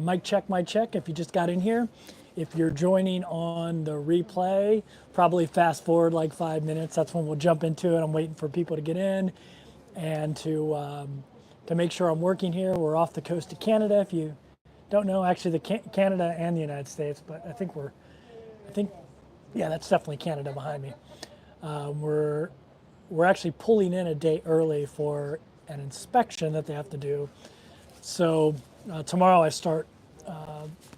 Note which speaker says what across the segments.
Speaker 1: Mic check, if you just got in here. If you're joining on the replay, probably fast forward like 5 minutes. That's when we'll jump into it. I'm waiting for people to get in and to make sure I'm working here. We're off the coast of Canada. If you don't know, actually Canada and the United States, but yeah, that's definitely Canada behind me. We're actually pulling in a day early for an inspection that they have to do. So tomorrow I start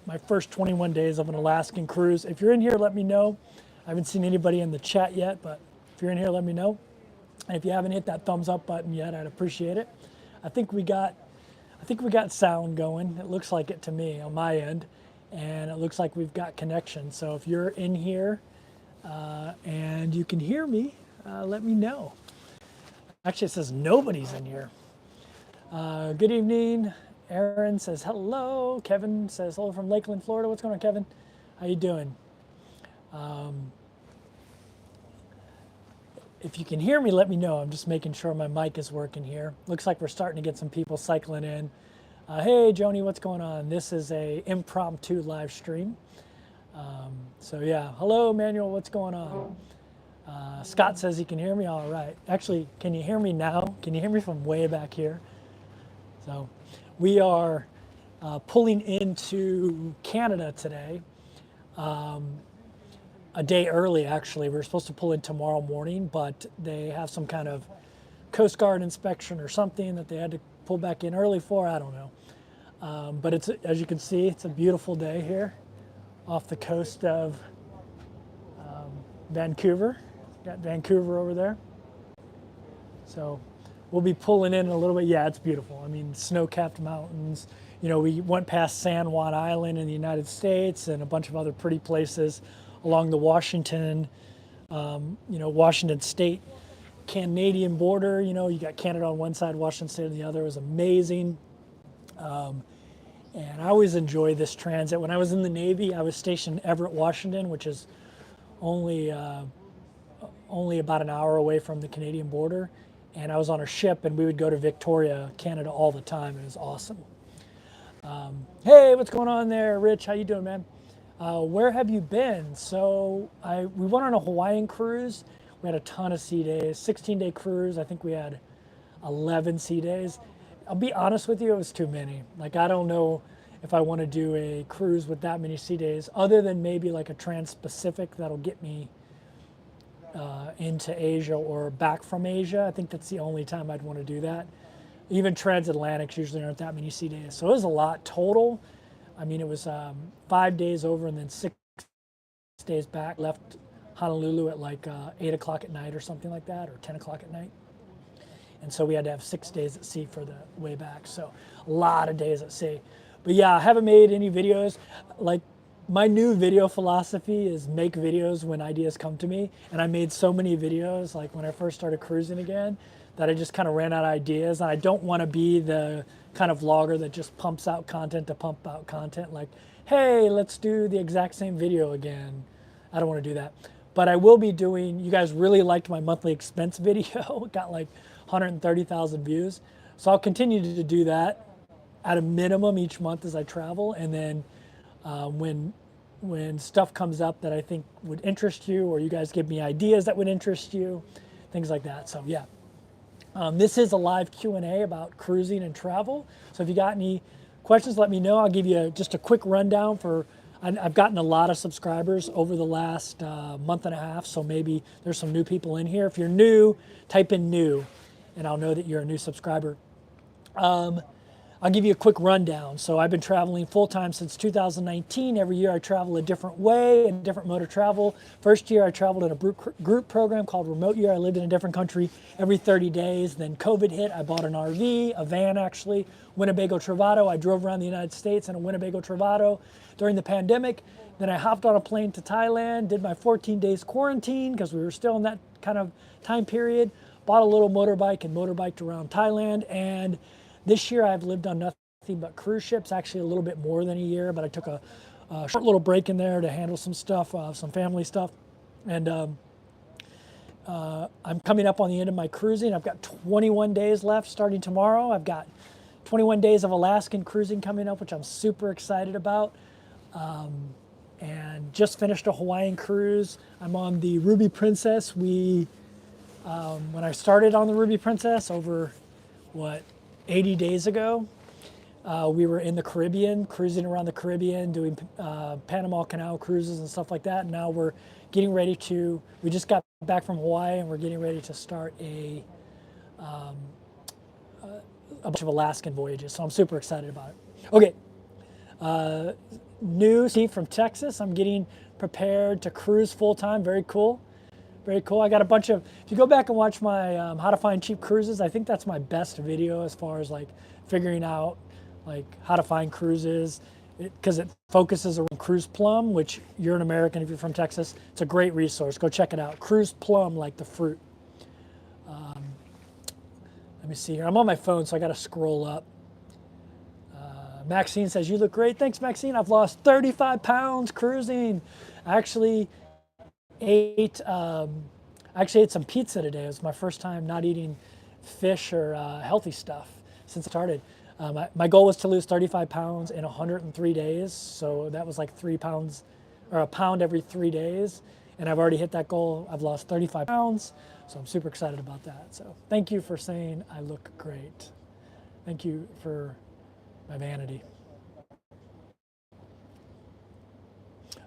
Speaker 1: my first 21 days of an Alaskan cruise. If you're in here, let me know. I haven't seen anybody in the chat yet, but if you're in here, let me know. And if you haven't hit that thumbs up button yet, I'd appreciate it. I think we got sound going. It looks like it to me on my end, and it looks like we've got connection. So if you're in here and you can hear me, let me know. Actually, it says nobody's in here. Good evening. Aaron says hello. Kevin says hello from Lakeland, Florida. What's going on, Kevin? How you doing? If you can hear me, let me know. I'm just making sure my mic is working here. Looks like we're starting to get some people cycling in. Hey, Joni, what's going on? This is a impromptu live stream. So yeah, hello, Manuel, what's going on? Scott says he can hear me. All right. Actually, can you hear me now? Can you hear me from way back here? So we are pulling into Canada today, a day early actually. We were supposed to pull in tomorrow morning, but they have some kind of Coast Guard inspection or something that they had to pull back in early for. I don't know. But it's, as you can see, it's a beautiful day here off the coast of Vancouver. Got Vancouver over there. So we'll be pulling in a little bit. Yeah, it's beautiful. I mean, snow-capped mountains. You know, we went past San Juan Island in the United States and a bunch of other pretty places along the Washington State Canadian border. You know, you got Canada on one side, Washington State on the other. It was amazing. And I always enjoy this transit. When I was in the Navy, I was stationed in Everett, Washington, which is only about an hour away from the Canadian border. And I was on a ship, and we would go to Victoria, Canada, all the time. It was awesome. Hey, what's going on there, Rich? How you doing, man? Where have you been? So we went on a Hawaiian cruise. We had a ton of sea days, 16-day cruise. I think we had 11 sea days. I'll be honest with you, it was too many. Like, I don't know if I want to do a cruise with that many sea days, other than maybe like a Trans-Pacific that'll get me into Asia or back from Asia. I think that's the only time I'd want to do that. Even transatlantics usually aren't that many sea days. So it was a lot total. I mean, it was 5 days over and then 6 days back. Left Honolulu at like 8 o'clock at night or something like that, or 10 o'clock at night. And so we had to have 6 days at sea for the way back. So a lot of days at sea. But yeah, I haven't made any videos. Like, my new video philosophy is make videos when ideas come to me. And I made so many videos, like when I first started cruising again, that I just kind of ran out of ideas. And I don't want to be the kind of vlogger that just pumps out content to pump out content. Like, hey, let's do the exact same video again. I don't want to do that. But I will be doing, you guys really liked my monthly expense video. It got like 130,000 views. So I'll continue to do that at a minimum each month as I travel. And then when stuff comes up that I think would interest you, or you guys give me ideas that would interest you, things like that. So yeah, this is a live Q&A about cruising and travel. So if you got any questions, let me know. I'll give you just a quick rundown I've gotten a lot of subscribers over the last month and a half, so maybe there's some new people in here. If you're new, type in new, and I'll know that you're a new subscriber. I'll give you a quick rundown. So I've been traveling full-time since 2019. Every year I travel a different way, a different mode of travel. First year I traveled in a group program called Remote Year. I lived in a different country every 30 days. Then COVID hit. I bought an RV, a van actually, Winnebago Travato. I drove around the United States in a Winnebago Travato during the pandemic. Then I hopped on a plane to Thailand, did my 14 days quarantine because we were still in that kind of time period. Bought a little motorbike and motorbiked around Thailand. And this year I've lived on nothing but cruise ships, actually a little bit more than a year, but I took a short little break in there to handle some stuff, some family stuff. And I'm coming up on the end of my cruising. I've got 21 days left starting tomorrow. I've got 21 days of Alaskan cruising coming up, which I'm super excited about. And just finished a Hawaiian cruise. I'm on the Ruby Princess. When I started on the Ruby Princess over, 80 days ago, we were in the Caribbean, cruising around the Caribbean, doing Panama Canal cruises and stuff like that. And now we're getting ready we just got back from Hawaii and we're getting ready to start a bunch of Alaskan voyages. So I'm super excited about it. Okay, new Steve from Texas. I'm getting prepared to cruise full time. Very cool. Very cool. I got a bunch of, if you go back and watch my how to find cheap cruises, I think that's my best video as far as like figuring out like how to find cruises, because it focuses around Cruise Plum, which you're an American if you're from Texas. It's a great resource. Go check it out. Cruise Plum, like the fruit. Let me see here. I'm on my phone, so I got to scroll up. Maxine says, you look great. Thanks, Maxine. I've lost 35 pounds cruising. I actually ate some pizza today. It was my first time not eating fish or healthy stuff since I started. My goal was to lose 35 pounds in 103 days. So that was like 3 pounds or a pound every 3 days. And I've already hit that goal. I've lost 35 pounds. So I'm super excited about that. So thank you for saying I look great. Thank you for my vanity.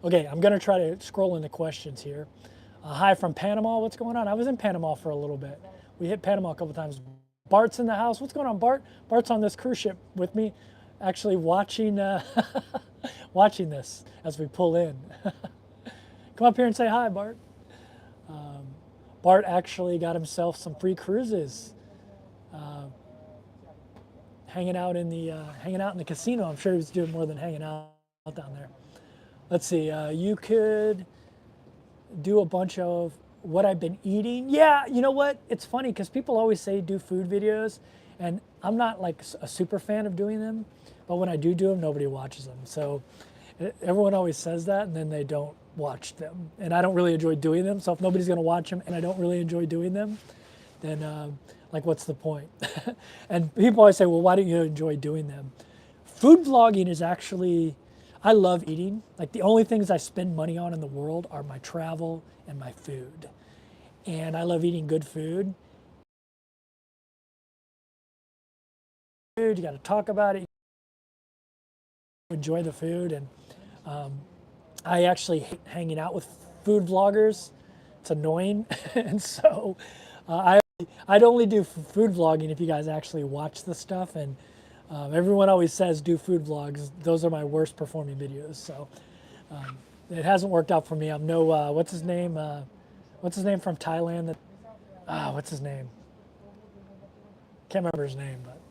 Speaker 1: Okay, I'm gonna try to scroll into questions here. Hi from Panama, what's going on? I was in Panama for a little bit. We hit Panama a couple times. Bart's in the house. What's going on, Bart? Bart's on this cruise ship with me, actually watching watching this as we pull in. Come up here and say hi, Bart. Bart actually got himself some free cruises, hanging out in the casino. I'm sure he was doing more than hanging out down there. Let's see. You could do a bunch of what I've been eating. Yeah, you know what? It's funny because people always say do food videos, and I'm not like a super fan of doing them. But when I do them, nobody watches them. So everyone always says that, and then they don't watch them. And I don't really enjoy doing them. So if nobody's going to watch them, and I don't really enjoy doing them, then like what's the point? And people always say, well, why don't you enjoy doing them? Food vlogging is actually, I love eating. Like the only things I spend money on in the world are my travel and my food. And I love eating good food. You got to talk about it. Enjoy the food. And I actually hate hanging out with food vloggers. It's annoying. And so I'd only do food vlogging if you guys actually watch the stuff. And everyone always says do food vlogs. Those are my worst performing videos. So it hasn't worked out for me. I'm no, what's his name? What's his name from Thailand? What's his name? Can't remember his name, but.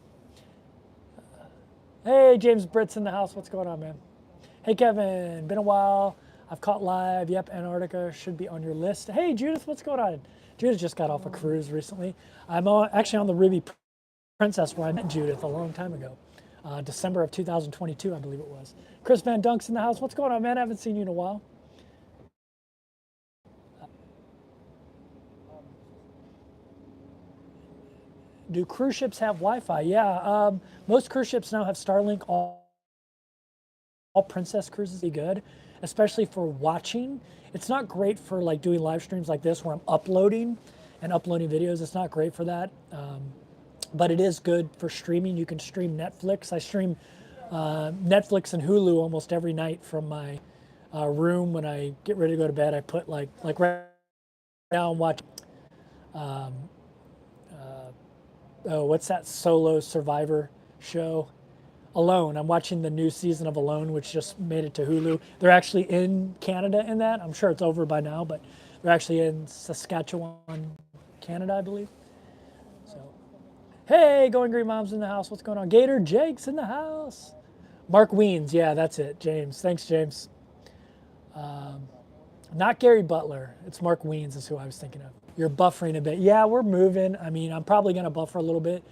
Speaker 1: Hey, James Britt's in the house. What's going on, man? Hey, Kevin. Been a while. I've caught live. Yep, Antarctica should be on your list. Hey, Judith. What's going on? Judith just got off a cruise recently. I'm actually on the Ruby Princess where I met Judith a long time ago. December of 2022, I believe it was. Chris Van Dunk's in the house. What's going on, man? I haven't seen you in a while. Do cruise ships have Wi-Fi? Yeah, most cruise ships now have Starlink. All Princess cruises be good, especially for watching. It's not great for like doing live streams like this where I'm uploading videos. It's not great for that, but it is good for streaming. You can stream Netflix. I stream Netflix and Hulu almost every night from my room. When I get ready to go to bed, I put like right now I'm watching. What's that solo survivor show? Alone. I'm watching the new season of Alone, which just made it to Hulu. They're actually in Canada in that. I'm sure it's over by now, but they're actually in Saskatchewan, Canada, I believe. So, hey, Going Green Mom's in the house. What's going on? Gator Jake's in the house. Mark Weens. Yeah, that's it. James. Thanks, James. Not Gary Butler. It's Mark Weens is who I was thinking of. You're buffering a bit. Yeah, we're moving. I mean, I'm probably going to buffer a little bit,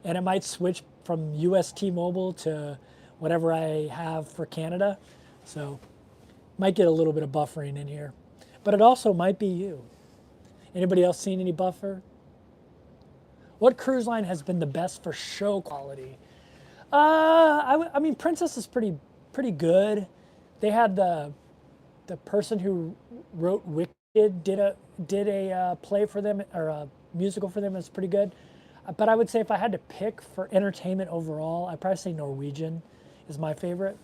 Speaker 1: and it might switch from US T-Mobile to whatever I have for Canada. So might get a little bit of buffering in here, but it also might be you. Anybody else seen any buffer? What cruise line has been the best for show quality? I mean, Princess is pretty good. They had the person who wrote Wicked did a play for them, or a musical for them. It's pretty good. But I would say if I had to pick for entertainment overall, I'd probably say Norwegian is my favorite.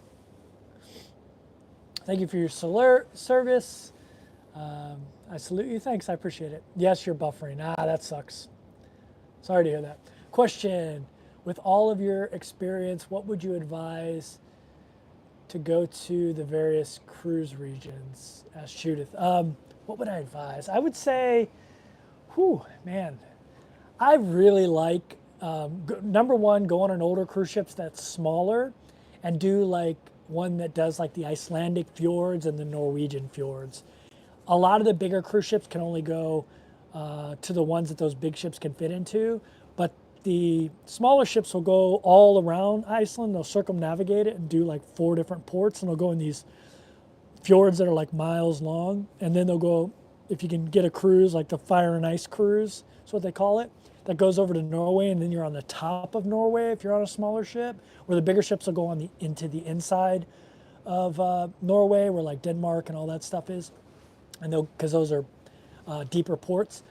Speaker 1: Thank you for your service. I salute you. Thanks. I appreciate it. Yes, you're buffering. That sucks. Sorry to hear that. Question. With all of your experience, what would you advise to go to the various cruise regions? Asked Judith. What would I advise? I would say, whew, man, I really like, number one, go on an older cruise ships that's smaller and do like one that does like the Icelandic fjords and the Norwegian fjords. A lot of the bigger cruise ships can only go to the ones that those big ships can fit into, but the smaller ships will go all around Iceland. They'll circumnavigate it and do like 4 different ports, and they'll go in these fjords that are like miles long. And then they'll go, if you can get a cruise, like the Fire and Ice cruise, that's what they call it, that goes over to Norway, and then you're on the top of Norway if you're on a smaller ship, where the bigger ships will go on into the inside of Norway, where like Denmark and all that stuff is, and because those are deeper ports.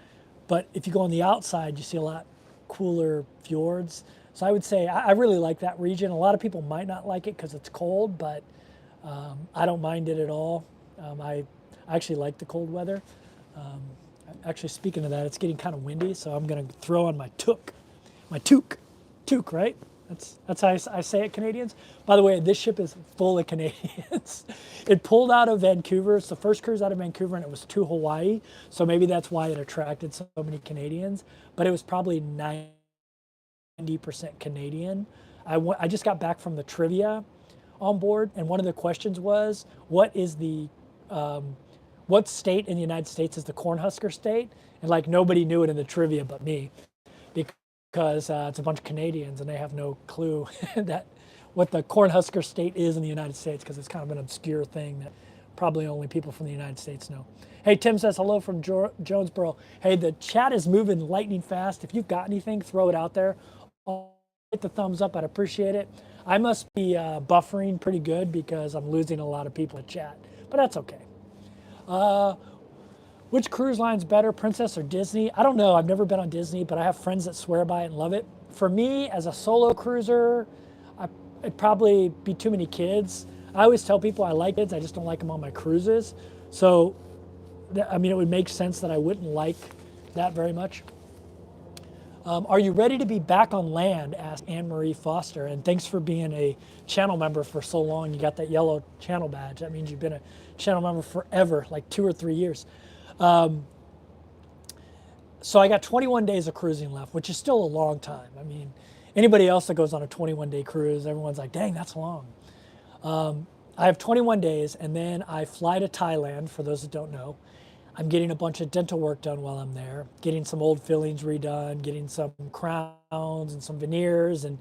Speaker 1: But if you go on the outside, you see a lot cooler fjords. So I would say I really like that region. A lot of people might not like it because it's cold, but I don't mind it at all. I actually like the cold weather. Actually, speaking of that, it's getting kind of windy, so I'm going to throw on my toque, right? That's how I say it, Canadians. By the way, this ship is full of Canadians. It pulled out of Vancouver. It's the first cruise out of Vancouver, and it was to Hawaii. So maybe that's why it attracted so many Canadians. But it was probably 90% Canadian. I just got back from the trivia on board, and one of the questions was, what state in the United States is the Cornhusker state? And like nobody knew it in the trivia but me, because it's a bunch of Canadians and they have no clue that what the Cornhusker state is in the United States, because it's kind of an obscure thing that probably only people from the United States know. Hey, Tim says hello from Jonesboro. Hey, the chat is moving lightning fast. If you've got anything, throw it out there. I'll hit the thumbs up. I'd appreciate it. I must be buffering pretty good because I'm losing a lot of people in chat, but that's okay. Which cruise line's better, Princess or Disney? I don't know. I've never been on Disney, but I have friends that swear by it and love it. For me, as a solo cruiser, it'd probably be too many kids. I always tell people I like kids, I just don't like them on my cruises. So, I mean, it would make sense that I wouldn't like that very much. Are you ready to be back on land? Asked Anne-Marie Foster. And thanks for being a channel member for so long. You got that yellow channel badge. That means you've been a channel member forever, like 2 or 3 years. So I got 21 days of cruising left, which is still a long time. I mean, anybody else that goes on a 21-day cruise, everyone's like, dang, that's long. I have 21 days, and then I fly to Thailand, for those that don't know. I'm getting a bunch of dental work done while I'm there, getting some old fillings redone, getting some crowns and some veneers, and,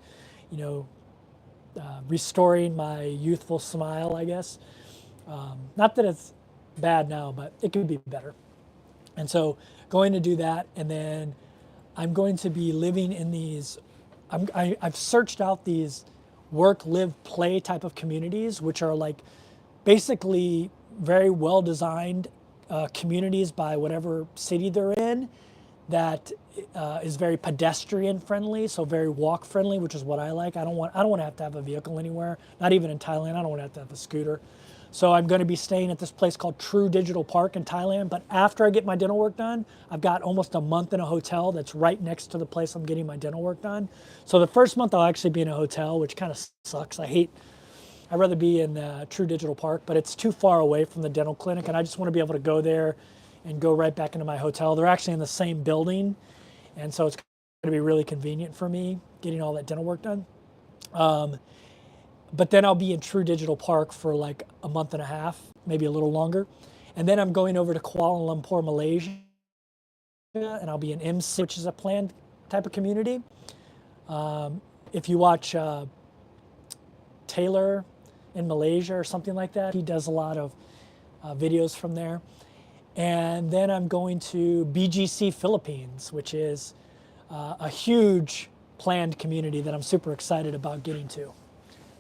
Speaker 1: you know, restoring my youthful smile, I guess. Not that it's bad now, but it could be better. And so going to do that, and then I'm going to be living in these, I've searched out these work, live, play type of communities, which are like basically very well designed communities by whatever city they're in, that is very pedestrian friendly, so very walk friendly, which is what I like. I don't want to have a vehicle anywhere, not even in Thailand. I don't want to have a scooter. So I'm going to be staying at this place called True Digital Park in Thailand. But after I get my dental work done, I've got almost a month in a hotel that's right next to the place I'm getting my dental work done. So the first month I'll actually be in a hotel, which kind of sucks. I'd rather be in True Digital Park, but it's too far away from the dental clinic, and I just want to be able to go there and go right back into my hotel. They're actually in the same building, and so it's going to be really convenient for me getting all that dental work done. But then I'll be in True Digital Park for like a month and a half, maybe a little longer. And then I'm going over to Kuala Lumpur, Malaysia, and I'll be in MC, which is a planned type of community. If you watch Taylor in Malaysia or something like that, he does a lot of videos from there. And then I'm going to BGC Philippines, which is a huge planned community that I'm super excited about getting to.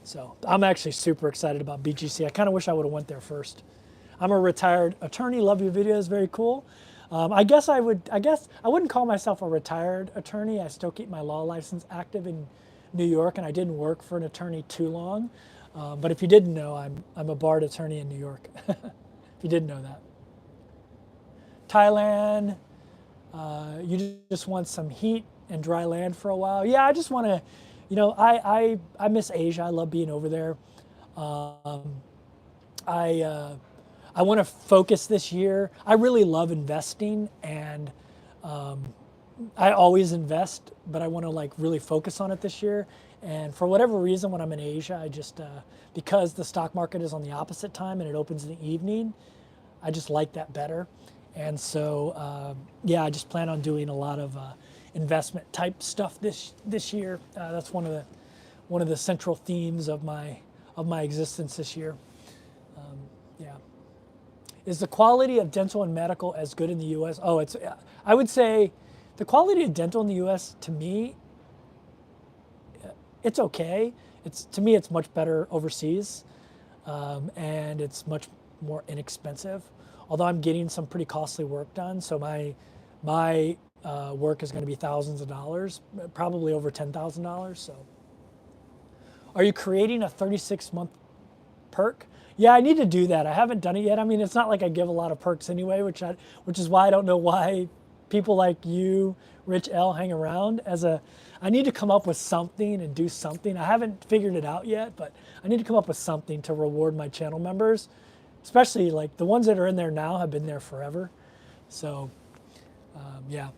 Speaker 1: So I'm actually super excited about BGC. I kind of wish I would have went there first. I'm a retired attorney. Love your videos. Very cool. I guess I wouldn't call myself a retired attorney. I still keep my law license active in New York, and I didn't work for an attorney too long. But if you didn't know, I'm a barred attorney in New York. If you didn't know that. Thailand. You just want some heat and dry land for a while. Yeah, I just want to, I miss Asia. I love being over there. I want to focus this year. I really love investing, and I always invest, but I want to like really focus on it this year. And for whatever reason, when I'm in Asia, I just because the stock market is on the opposite time and it opens in the evening, I just like that better. And so yeah, I just plan on doing a lot of investment type stuff this year. That's one of the central themes of my existence this year. Yeah. Is the quality of dental and medical as good in the U.S.? Oh, I would say the quality of dental in the U.S. to me, it's okay. To me, it's much better overseas, and it's much more inexpensive. Although I'm getting some pretty costly work done, so my work is going to be thousands of dollars, probably over $10,000. So, are you creating a 36-month perk? Yeah, I need to do that. I haven't done it yet. I mean, it's not like I give a lot of perks anyway, which is why I don't know why people like you, Rich L, hang around. I need to come up with something and do something. I haven't figured it out yet, but I need to come up with something to reward my channel members, especially like the ones that are in there now have been there forever. So, yeah.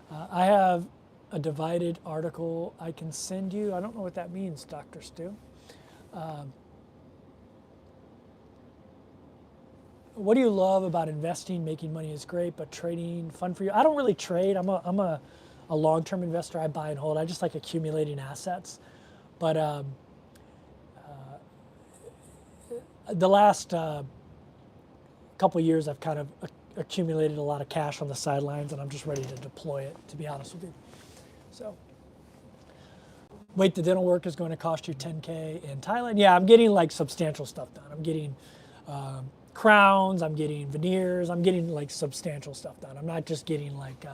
Speaker 1: I have a divided article I can send you. I don't know what that means, Dr. Stu. What do you love about investing? Making money is great, but trading fun for you? I don't really trade. I'm a long-term investor. I buy and hold. I just like accumulating assets. But the last couple of years, I've kind of accumulated a lot of cash on the sidelines, and I'm just ready to deploy it, to be honest with you. So, wait, the dental work is going to cost you $10K in Thailand? Yeah, I'm getting like substantial stuff done. I'm getting crowns, I'm getting veneers, I'm getting like substantial stuff done. I'm not just getting like,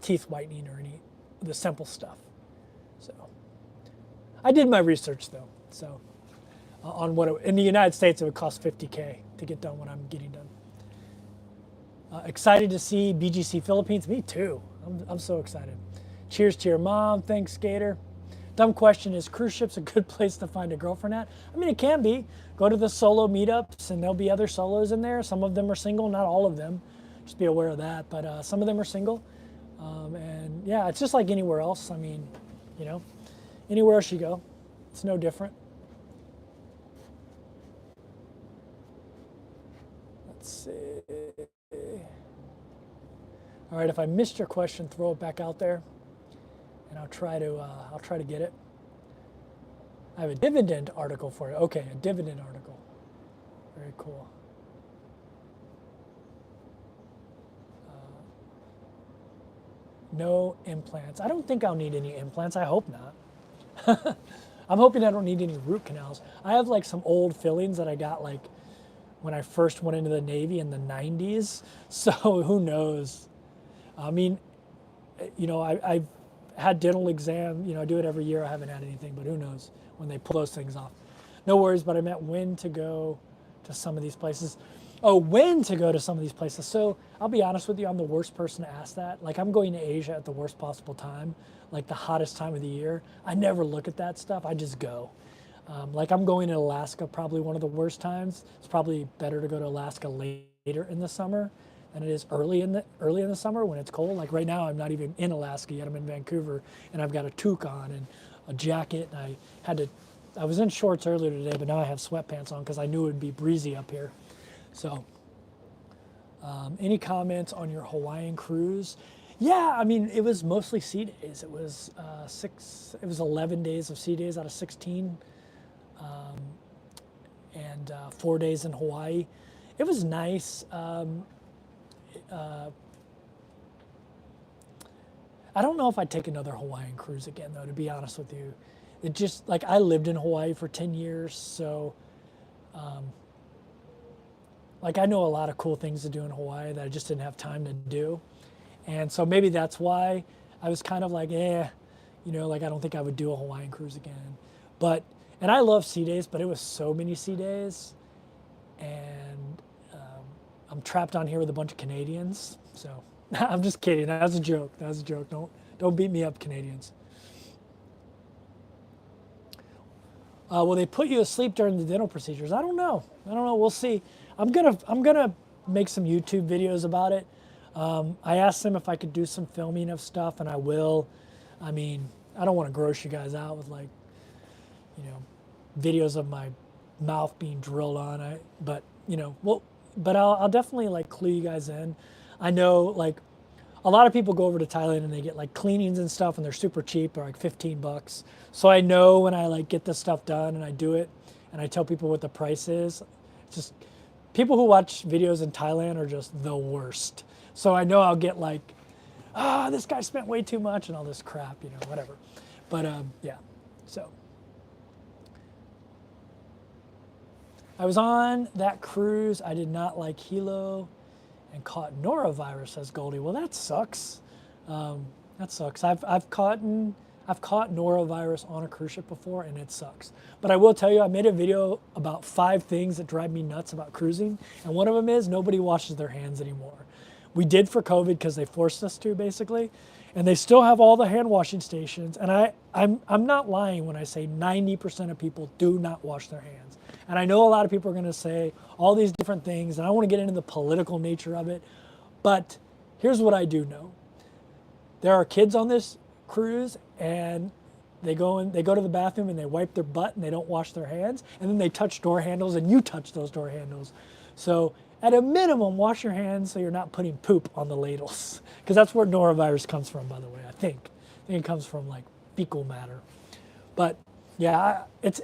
Speaker 1: teeth whitening or any of the simple stuff. So, I did my research though. So, on in the United States, it would cost $50K to get done what I'm getting done. Excited to see BGC Philippines. Me too. I'm so excited. Cheers to your mom. Thanks, Gator. Dumb question, is cruise ships a good place to find a girlfriend at? I mean, it can be. Go to the solo meetups, and there'll be other solos in there. Some of them are single, not all of them. Just be aware of that. But some of them are single. And yeah, it's just like anywhere else. I mean, anywhere else you go, it's no different. Let's see. All right, if I missed your question, throw it back out there, and I'll try to get it. I have a dividend article for you. Okay, a dividend article. Very cool. No implants. I don't think I'll need any implants. I hope not. I'm hoping I don't need any root canals. I have like some old fillings that I got like when I first went into the Navy in the 90s. So who knows? I mean, I've had dental exam, I do it every year. I haven't had anything, but who knows when they pull those things off. No worries, but I meant when to go to some of these places. Oh, when to go to some of these places. So I'll be honest with you, I'm the worst person to ask that. Like I'm going to Asia at the worst possible time, like the hottest time of the year. I never look at that stuff. I just go. Like I'm going to Alaska, probably one of the worst times. It's probably better to go to Alaska later in the summer than it is early in the summer when it's cold. Like right now, I'm not even in Alaska yet. I'm in Vancouver, and I've got a toque on and a jacket. And I was in shorts earlier today, but now I have sweatpants on because I knew it would be breezy up here. So, any comments on your Hawaiian cruise? Yeah, I mean, it was mostly sea days. It was 11 days of sea days out of 16, and 4 days in Hawaii. It was nice. I don't know if I'd take another Hawaiian cruise again, though, to be honest with you. It just, like, I lived in Hawaii for 10 years, so, like, I know a lot of cool things to do in Hawaii that I just didn't have time to do. And so maybe that's why I was kind of like, like, I don't think I would do a Hawaiian cruise again. But, and I love sea days, but it was so many sea days. And I'm trapped on here with a bunch of Canadians. So I'm just kidding. That was a joke. That was a joke. Don't beat me up, Canadians. Will they put you to sleep during the dental procedures? I don't know. We'll see. I'm gonna make some YouTube videos about it. I asked them if I could do some filming of stuff, and I will. I mean, I don't want to gross you guys out with, like, videos of my mouth being drilled on. But I'll definitely, like, clue you guys in. I know, like, a lot of people go over to Thailand and they get, like, cleanings and stuff, and they're super cheap. They're like $15. So I know when I, like, get this stuff done and I do it, and I tell people what the price is. It's just people who watch videos in Thailand are just the worst. So I know I'll get, like, this guy spent way too much and all this crap, whatever. But yeah, so. I was on that cruise. I did not like Hilo and caught norovirus, says Goldie. Well, that sucks. That sucks. I've caught norovirus on a cruise ship before, and it sucks. But I will tell you, I made a video about 5 things that drive me nuts about cruising, and one of them is nobody washes their hands anymore. We did for COVID because they forced us to, basically, and they still have all the hand washing stations. And I'm not lying when I say 90% of people do not wash their hands. And I know a lot of people are going to say all these different things, and I don't want to get into the political nature of it, but here's what I do know. There are kids on this cruise, and they go to the bathroom and they wipe their butt and they don't wash their hands, and then they touch door handles, and you touch those door handles. So at a minimum, wash your hands so you're not putting poop on the ladles, because that's where norovirus comes from, by the way. I think it comes from, like, fecal matter. But yeah, it's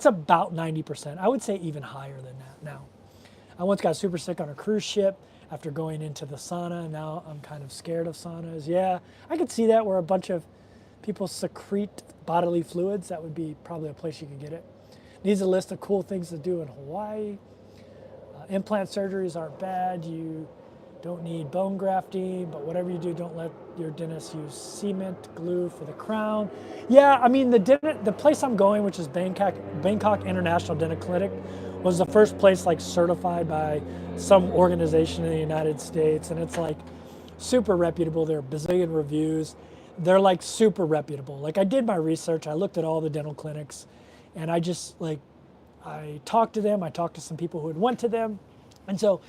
Speaker 1: about 90%. I would say even higher than that now. I once got super sick on a cruise ship after going into the sauna. Now I'm kind of scared of saunas. Yeah, I could see that, where a bunch of people secrete bodily fluids. That would be probably a place you could get it. Needs a list of cool things to do in Hawaii. Implant surgeries aren't bad. You don't need bone grafting, but whatever you do, don't let your dentist use cement glue for the crown. Yeah, I mean, the place I'm going, which is Bangkok International Dental Clinic, was the first place, like, certified by some organization in the United States, and it's, like, super reputable. There are a bazillion reviews. They're, like, super reputable. Like, I did my research. I looked at all the dental clinics, and I just, like, I talked to them. I talked to some people who had went to them. And so,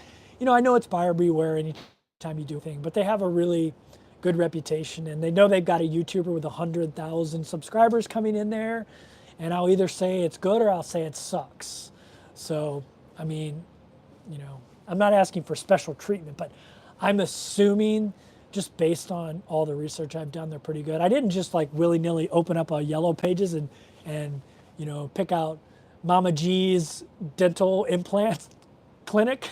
Speaker 1: I know it's buyer beware anytime you do a thing, but they have a really good reputation, and they know they've got a YouTuber with 100,000 subscribers coming in there, and I'll either say it's good or I'll say it sucks. So, I mean, I'm not asking for special treatment, but I'm assuming, just based on all the research I've done, they're pretty good. I didn't just, like, willy-nilly open up a Yellow Pages and pick out Mama G's dental implant clinic.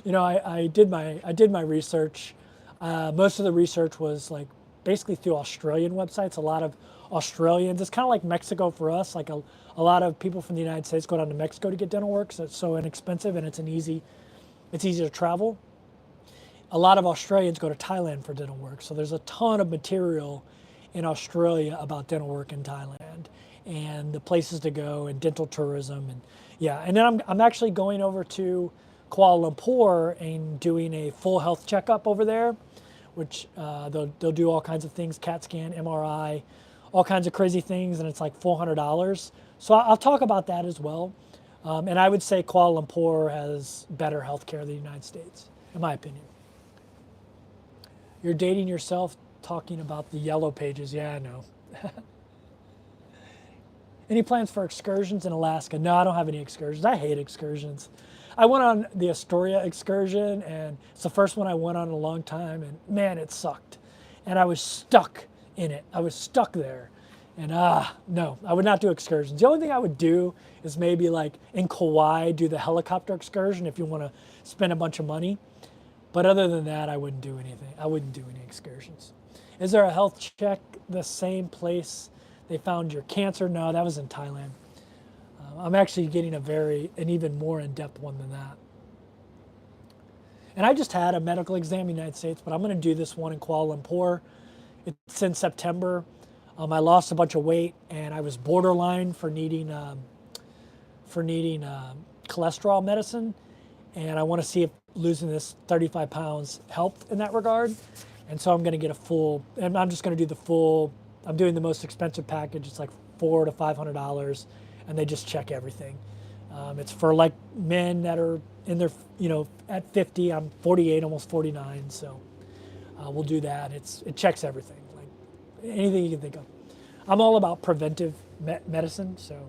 Speaker 1: I did my research. Most of the research was, like, basically through Australian websites. A lot of Australians. It's kind of like Mexico for us. Like, a lot of people from the United States go down to Mexico to get dental work. So it's so inexpensive, and it's easy to travel. A lot of Australians go to Thailand for dental work. So there's a ton of material in Australia about dental work in Thailand, and the places to go, and dental tourism, and yeah. And then I'm actually going over to Kuala Lumpur and doing a full health checkup over there, which they'll do all kinds of things, CAT scan, MRI, all kinds of crazy things, and it's like $400. So I'll talk about that as well. And I would say Kuala Lumpur has better healthcare than the United States, in my opinion. You're dating yourself talking about the Yellow Pages. Yeah, I know. Any plans for excursions in Alaska? No, I don't have any excursions. I hate excursions. I went on the Astoria excursion, and it's the first one I went on in a long time, and man, it sucked. And I was stuck in it. I was stuck there. And no, I would not do excursions. The only thing I would do is maybe, like, in Kauai, do the helicopter excursion if you want to spend a bunch of money. But other than that, I wouldn't do anything. I wouldn't do any excursions. Is there a health check the same place they found your cancer? No, that was in Thailand. I'm actually getting an even more in-depth one than that. And I just had a medical exam in the United States, but I'm going to do this one in Kuala Lumpur. It's in September. I lost a bunch of weight, and I was borderline for needing cholesterol medicine, and I want to see if losing this 35 pounds helped in that regard. And so I'm going to get and I'm just going to do the full. I'm doing the most expensive package. It's like $400 to $500, and they just check everything. It's for like men that are in their, at 50. I'm 48, almost 49, so we'll do that. It checks everything, like anything you can think of. I'm all about preventive medicine. So,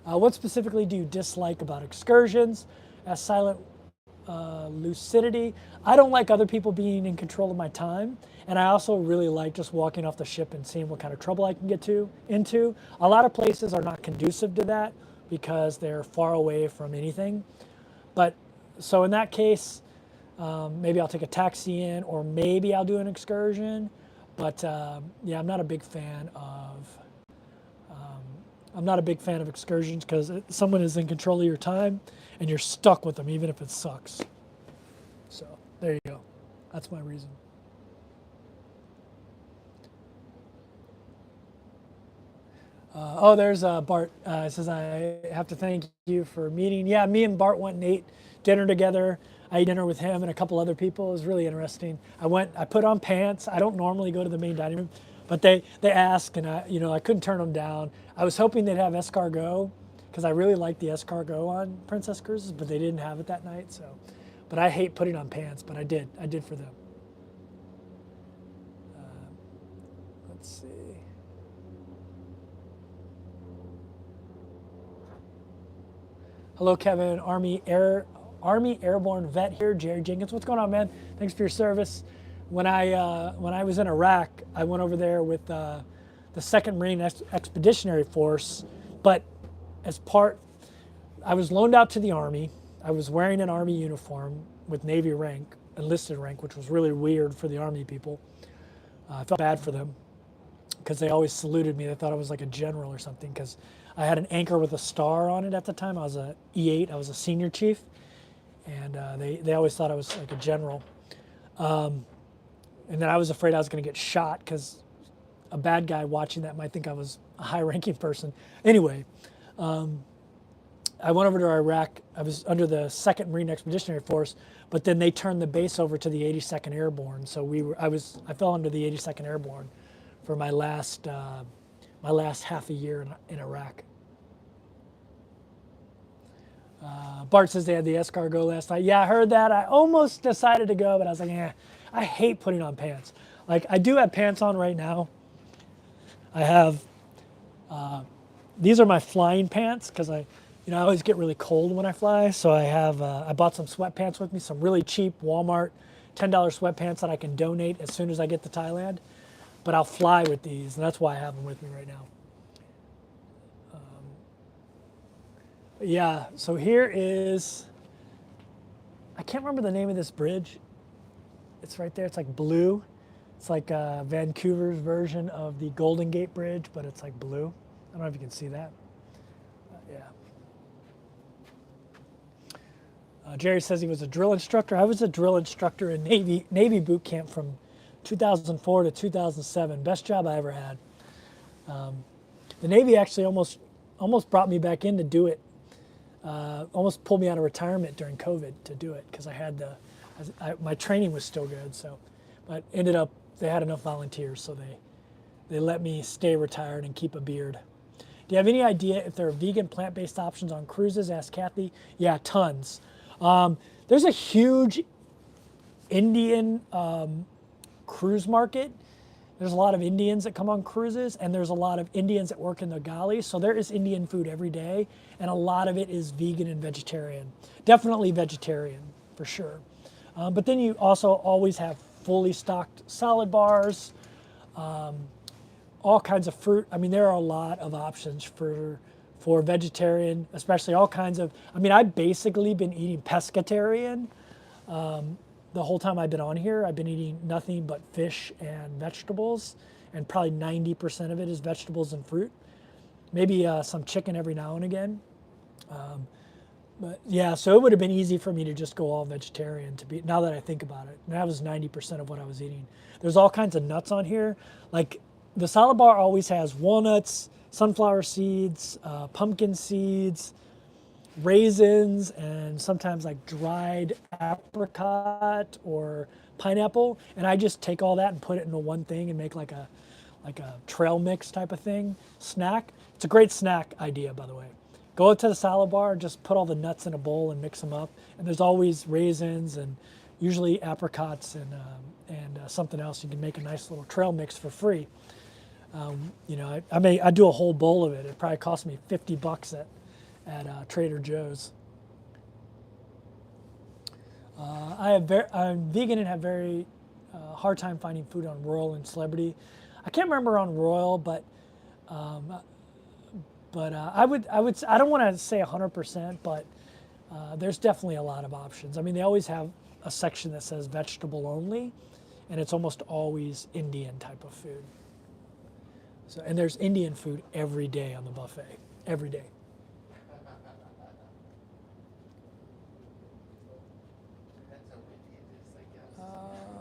Speaker 1: what specifically do you dislike about excursions? As silent lucidity. I don't like other people being in control of my time, and I also really like just walking off the ship and seeing what kind of trouble I can get into. A lot of places are not conducive to that because they're far away from anything. But so in that case, maybe I'll take a taxi in, or maybe I'll do an excursion. But yeah, I'm not a big fan of excursions because someone is in control of your time, and you're stuck with them even if it sucks. So there you go. That's my reason. There's Bart. Says, I have to thank you for meeting. Yeah, me and Bart went and ate dinner together. I ate dinner with him and a couple other people. It was really interesting. I put on pants. I don't normally go to the main dining room, but they asked, and I couldn't turn them down. I was hoping they'd have escargot because I really like the escargot on Princess Cruises, but they didn't have it that night. So, but I hate putting on pants, but I did for them. Let's see. Hello, Kevin. Army Airborne vet here, Jerry Jenkins. What's going on, man? Thanks for your service. When I was in Iraq, I went over there with the 2nd Marine Expeditionary Force, but I was loaned out to the Army. I was wearing an Army uniform with Navy rank, enlisted rank, which was really weird for the Army people. I felt bad for them because they always saluted me. They thought I was like a general or something because I had an anchor with a star on it at the time. I was a E8. I was a senior chief, and they always thought I was like a general. And then I was afraid I was going to get shot because a bad guy watching that might think I was a high-ranking person. Anyway, I went over to Iraq. I was under the 2nd Marine Expeditionary Force, but then they turned the base over to the 82nd Airborne. So I fell under the 82nd Airborne for my last half a year in Iraq. Bart says they had the escargot last night. Yeah, I heard that. I almost decided to go, but I was like, I hate putting on pants. Like, I do have pants on right now. I have, these are my flying pants because I always get really cold when I fly. So I bought some sweatpants with me, some really cheap Walmart $10 sweatpants that I can donate as soon as I get to Thailand. But I'll fly with these, and that's why I have them with me right now. Yeah, so here is, I can't remember the name of this bridge. It's right there. It's like blue. It's like Vancouver's version of the Golden Gate Bridge, but it's like blue. I don't know if you can see that. Yeah. Jerry says he was a drill instructor. I was a drill instructor in Navy boot camp from 2004 to 2007. Best job I ever had. The Navy actually almost brought me back in to do it. Almost pulled me out of retirement during COVID to do it because my training was still good. So, but ended up they had enough volunteers, so they let me stay retired and keep a beard. Do you have any idea if there are vegan plant-based options on cruises? Asked Kathy. Yeah, tons. There's a huge Indian cruise market. There's a lot of Indians that come on cruises, and there's a lot of Indians that work in the galleys. So there is Indian food every day, and a lot of it is vegan and vegetarian. Definitely vegetarian, for sure. But then you also always have fully stocked salad bars, all kinds of fruit. I mean, there are a lot of options for vegetarian, especially all kinds of, I've basically been eating pescatarian the whole time I've been on here, I've been eating nothing but fish and vegetables, and probably 90% of it is vegetables and fruit. Maybe some chicken every now and again. But yeah, so it would have been easy for me to just go all vegetarian to be, now that I think about it. And that was 90% of what I was eating. There's all kinds of nuts on here. Like the salad bar always has walnuts, sunflower seeds, pumpkin seeds, raisins, and sometimes like dried apricot or pineapple. And I just take all that and put it into one thing and make like a trail mix type of thing, snack. It's a great snack idea, by the way. Go to the salad bar and just put all the nuts in a bowl and mix them up. And there's always raisins and usually apricots and something else. You can make a nice little trail mix for free. You know, I do a whole bowl of it. It probably cost me $50 at Trader Joe's. I'm vegan and have very hard time finding food on Royal and Celebrity. I can't remember on Royal, but I don't want to say 100%, but there's definitely a lot of options. I mean, they always have a section that says vegetable only, and it's almost always Indian type of food. So, and there's Indian food every day on the buffet, every day.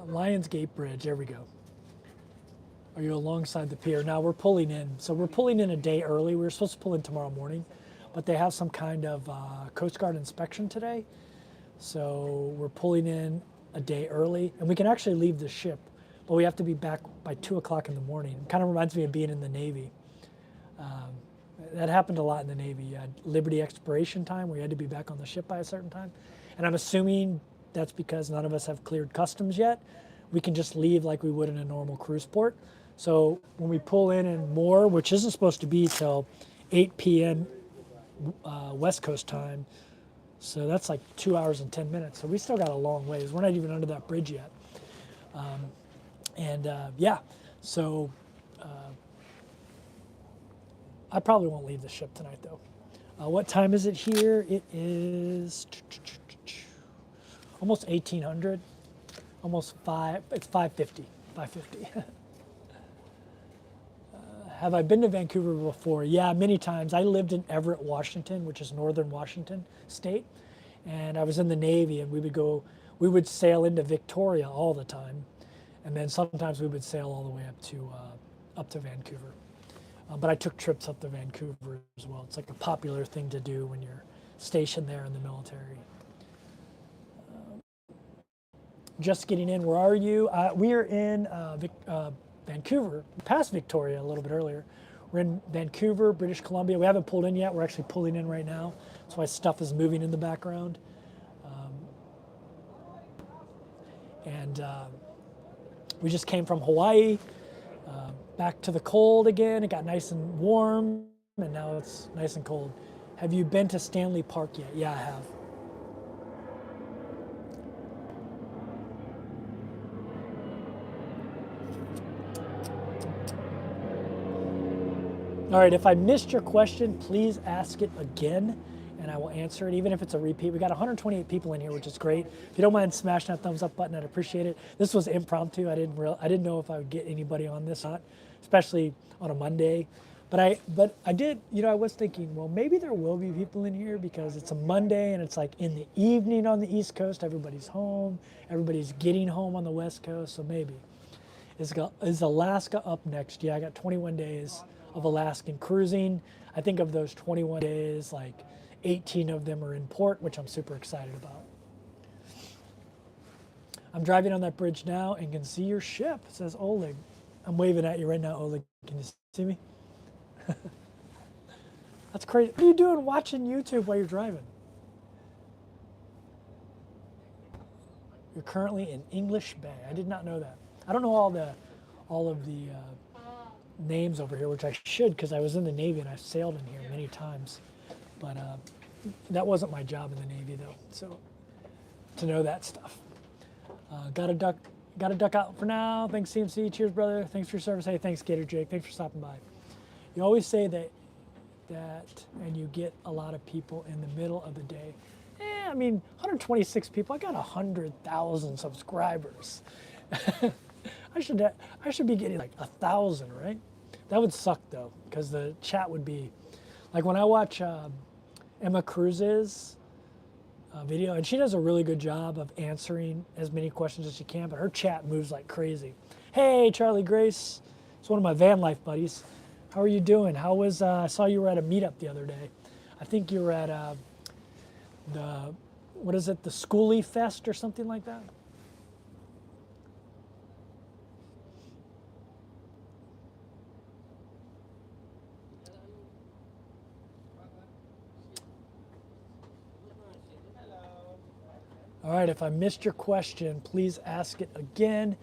Speaker 1: Lionsgate Bridge, there we go. Are you alongside the pier? Now we're pulling in. So we're pulling in a day early. We were supposed to pull in tomorrow morning, but they have some kind of Coast Guard inspection today. So we're pulling in a day early, and we can actually leave the ship, but we have to be back by 2 o'clock in the morning. It kind of reminds me of being in the Navy. That happened a lot in the Navy. You had Liberty expiration time where you had to be back on the ship by a certain time. And I'm assuming that's because none of us have cleared customs yet. We can just leave like we would in a normal cruise port. So when we pull in Moore, which isn't supposed to be till 8 p.m. West Coast time, so that's like 2 hours and 10 minutes. So we still got a long ways. We're not even under that bridge yet. Yeah, so I probably won't leave the ship tonight though. What time is it here? It is almost 1800, almost 5, it's 5:50, 5:50. Have I been to Vancouver before? Yeah, many times. I lived in Everett, Washington, which is northern Washington state, and I was in the Navy, and we would sail into Victoria all the time, and then sometimes we would sail all the way up to Vancouver. But I took trips up to Vancouver as well. It's like a popular thing to do when you're stationed there in the military. Just getting in, where are you? We are in Vancouver, past Victoria a little bit earlier. We're in Vancouver, British Columbia. We haven't pulled in yet. We're actually pulling in right now. That's why stuff is moving in the background. We just came from Hawaii, back to the cold again. It got nice and warm, and now it's nice and cold. Have you been to Stanley Park yet? Yeah, I have. All right, if I missed your question, please ask it again, and I will answer it, even if it's a repeat. We got 128 people in here, which is great. If you don't mind smashing that thumbs up button, I'd appreciate it. This was impromptu. I didn't know if I would get anybody on this, especially on a Monday. But I did. You know, I was thinking, well, maybe there will be people in here because it's a Monday and it's like in the evening on the East Coast. Everybody's home. Everybody's getting home on the West Coast. So maybe. Is Alaska up next? Yeah, I got 21 days of Alaskan cruising. I think of those 21 days, like 18 of them are in port, which I'm super excited about. I'm driving on that bridge now and can see your ship, says Oleg. I'm waving at you right now, Oleg. Can you see me? That's crazy. What are you doing watching YouTube while you're driving? You're currently in English Bay. I did not know that. I don't know all of the names over here, which I should because I was in the Navy and I've sailed in here many times. But that wasn't my job in the Navy though, so to know that stuff. Got to duck out for now. Thanks CMC. Cheers, brother. Thanks for your service. Hey, thanks Gator Jake. Thanks for stopping by. You always say that and you get a lot of people in the middle of the day. Yeah, I mean, 126 people. I got 100,000 subscribers. I should be getting like 1,000, right? That would suck though, because the chat would be like when I watch Emma Cruz's video, and she does a really good job of answering as many questions as she can, but her chat moves like crazy. Hey, Charlie Grace, it's one of my van life buddies. How are you doing? How was? I saw you were at a meetup the other day. I think you were at what is it, the Schoolie Fest or something like that? All right, if I missed your question, please ask it again.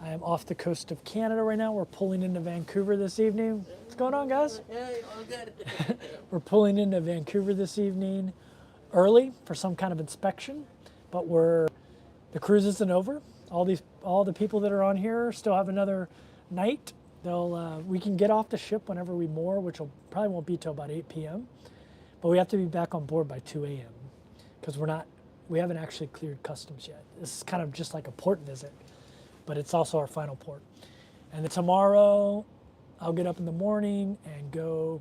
Speaker 1: I am off the coast of Canada right now. We're pulling into Vancouver this evening. What's going on, guys?
Speaker 2: Hey, all good.
Speaker 1: We're pulling into Vancouver this evening early for some kind of inspection, but the cruise isn't over. All the people that are on here still have another night. We can get off the ship whenever we moor, which probably won't be till about 8 p.m. But we have to be back on board by 2 a.m. because we haven't actually cleared customs yet. This is kind of just like a port visit, but it's also our final port. And then tomorrow, I'll get up in the morning and go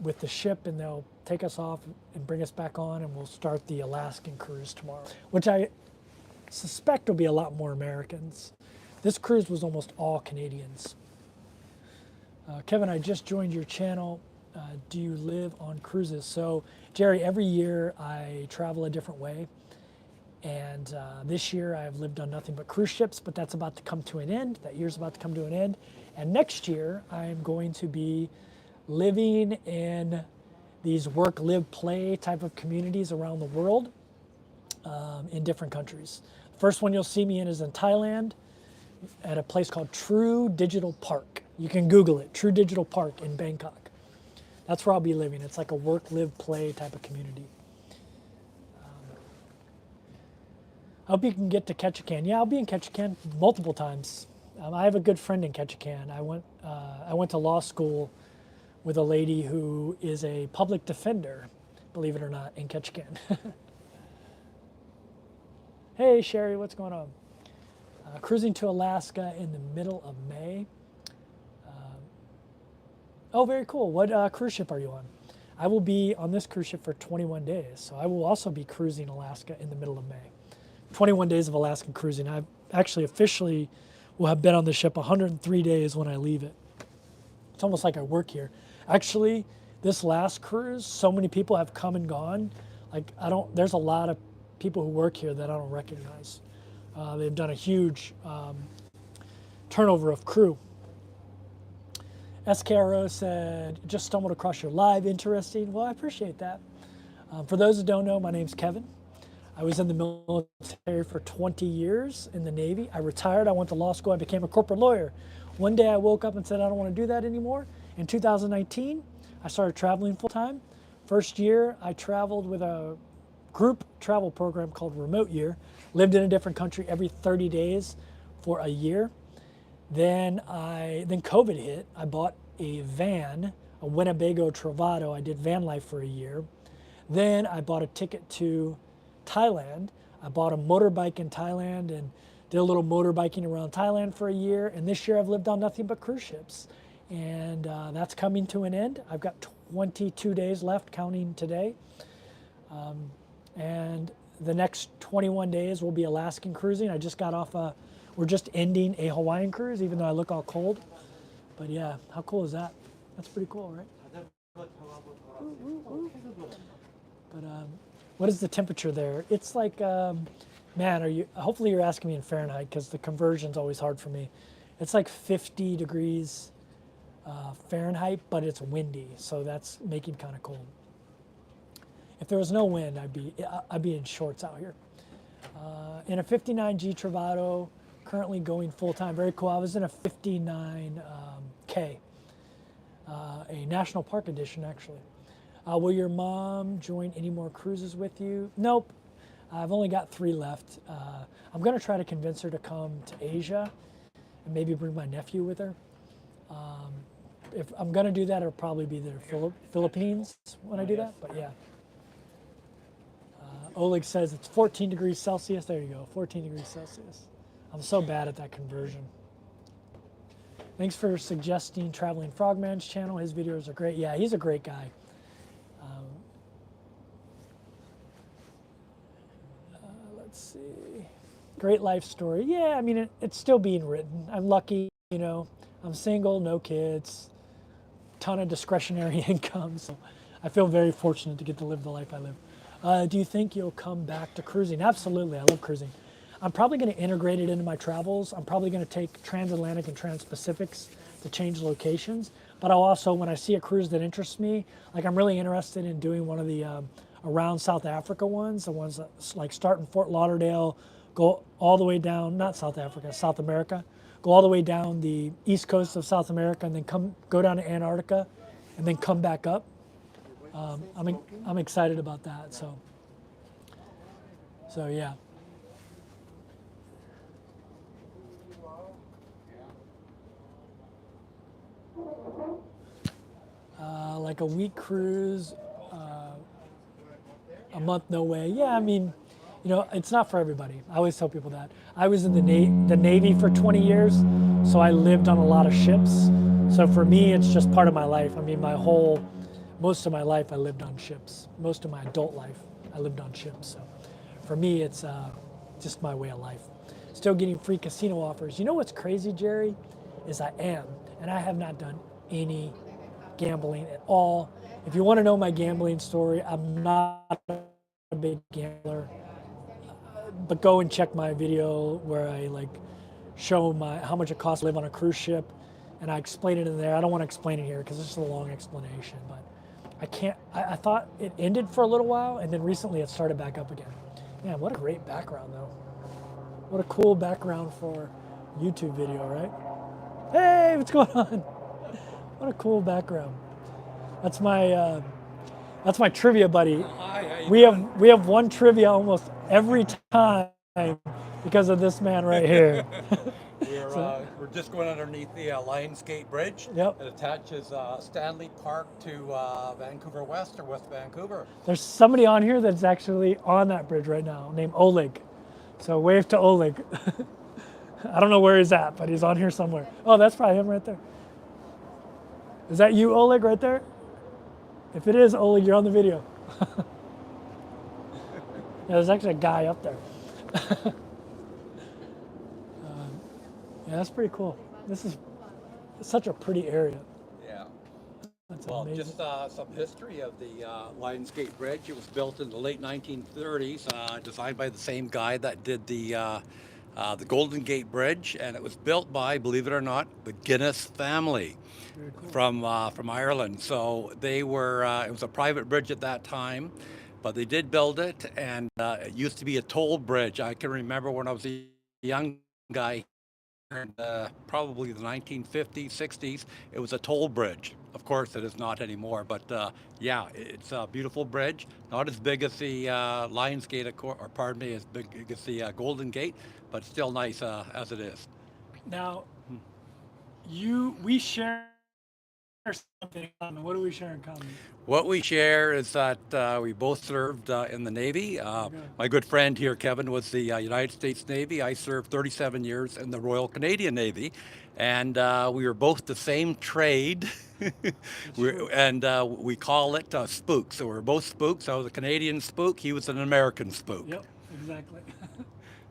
Speaker 1: with the ship, and they'll take us off and bring us back on, and we'll start the Alaskan cruise tomorrow, which I suspect will be a lot more Americans. This cruise was almost all Canadians. Kevin, I just joined your channel. Do you live on cruises? So, Jerry, every year I travel a different way. And this year I've lived on nothing but cruise ships, but that's about to come to an end. That year's about to come to an end. And next year I'm going to be living in these work, live, play type of communities around the world in different countries. The first one you'll see me in is in Thailand at a place called True Digital Park. You can Google it, True Digital Park in Bangkok. That's where I'll be living. It's like a work, live, play type of community. I hope you can get to Ketchikan. Yeah, I'll be in Ketchikan multiple times. I have a good friend in Ketchikan. I went to law school with a lady who is a public defender, believe it or not, in Ketchikan. Hey, Sherry, what's going on? Cruising to Alaska in the middle of May. Oh, very cool. What cruise ship are you on? I will be on this cruise ship for 21 days, so I will also be cruising Alaska in the middle of May. 21 days of Alaskan cruising. I actually officially will have been on the ship 103 days when I leave it. It's almost like I work here. Actually, this last cruise, so many people have come and gone. Like there's a lot of people who work here that I don't recognize. They've done a huge turnover of crew. SKRO said, just stumbled across your live, interesting. Well, I appreciate that. For those who don't know, my name's Kevin. I was in the military for 20 years in the Navy. I retired, I went to law school, I became a corporate lawyer. One day I woke up and said, I don't want to do that anymore. In 2019, I started traveling full time. First year, I traveled with a group travel program called Remote Year, lived in a different country every 30 days for a year. Then COVID hit. I bought a van, a Winnebago Travado. I did van life for a year. Then I bought a ticket to Thailand. I bought a motorbike in Thailand and did a little motorbiking around Thailand for a year. And this year I've lived on nothing but cruise ships. And that's coming to an end. I've got 22 days left, counting today. And the next 21 days will be Alaskan cruising. I just got off we're just ending a Hawaiian cruise, even though I look all cold. But yeah, how cool is that? That's pretty cool, right? But what is the temperature there? It's like, man, hopefully you're asking me in Fahrenheit, because the conversion's always hard for me. It's like 50 degrees Fahrenheit, but it's windy, so that's making kind of cold. If there was no wind, I'd be in shorts out here. In a 59G Travado, currently going full time. Very cool. I was in a 59K, a National Park Edition, actually. Will your mom join any more cruises with you? Nope. I've only got 3 left. I'm going to try to convince her to come to Asia and maybe bring my nephew with her. If I'm going to do that, it'll probably be the Philippines when I do that, but yeah. Oleg says it's 14 degrees Celsius. There you go, 14 degrees Celsius. I'm so bad at that conversion. Thanks for suggesting Traveling Frogman's channel. His videos are great. Yeah, he's a great guy. Let's see. Great life story. Yeah, I mean, it's still being written. I'm lucky, you know. I'm single, no kids, ton of discretionary income. So I feel very fortunate to get to live the life I live. Do you think you'll come back to cruising? Absolutely. I love cruising. I'm probably going to integrate it into my travels. I'm probably going to take transatlantic and transpacifics to change locations. But I'll also, when I see a cruise that interests me, like I'm really interested in doing one of the around South Africa ones, the ones that like start in Fort Lauderdale, go all the way down, not South Africa, South America, go all the way down the east coast of South America, and then go down to Antarctica, and then come back up. I'm excited about that. So yeah. Like a week cruise, a month, no way. Yeah, I mean, you know, it's not for everybody. I always tell people that. I was in the Navy for 20 years, so I lived on a lot of ships. So for me, it's just part of my life. I mean, most of my life I lived on ships. Most of my adult life I lived on ships. So for me, it's just my way of life. Still getting free casino offers. You know what's crazy, Jerry, is I am, and I have not done any gambling at all. If you want to know my gambling story, I'm not a big gambler, but go and check my video where I like show how much it costs to live on a cruise ship, and I explain it in there. I don't want to explain it here because it's just a long explanation, but I can't. I thought it ended for a little while, and then recently it started back up again. Man, what a great background though. What a cool background for YouTube video, right? Hey, what's going on? What a cool background. That's my trivia buddy.
Speaker 2: Hi,
Speaker 1: We have one trivia almost every time because of this man right here.
Speaker 2: We're just going underneath the Lionsgate Bridge.
Speaker 1: Yep.
Speaker 2: It attaches Stanley Park to Vancouver West or West Vancouver.
Speaker 1: There's somebody on here that's actually on that bridge right now named Oleg. So wave to Oleg. I don't know where he's at, but he's on here somewhere. Oh, that's probably him right there. Is that you, Oleg, right there? If it is, Oleg, you're on the video. Yeah, there's actually a guy up there. Yeah, that's pretty cool. This is such a pretty area.
Speaker 2: Yeah.
Speaker 1: That's
Speaker 2: Well,
Speaker 1: amazing.
Speaker 2: just some history of the Lionsgate Bridge. It was built in the late 1930s, designed by the same guy that did the Golden Gate Bridge, and it was built by, believe it or not, the Guinness family.
Speaker 1: Very cool.
Speaker 2: From Ireland. So they were, it was a private bridge at that time, but they did build it, and it used to be a toll bridge. I can remember when I was a young guy, and probably the 1950s, 60s, it was a toll bridge. Of course, it is not anymore, but yeah, it's a beautiful bridge. Not as big as the Lionsgate, or pardon me, as big as the Golden Gate, but still nice as it is.
Speaker 1: Now, we share something in common. What do we share in common?
Speaker 2: What we share is that we both served in the Navy. My good friend here, Kevin, was the United States Navy. I served 37 years in the Royal Canadian Navy, and we were both the same trade. We call it spook. So we're both spooks. I was a Canadian spook. He was an American spook.
Speaker 1: Yep, exactly.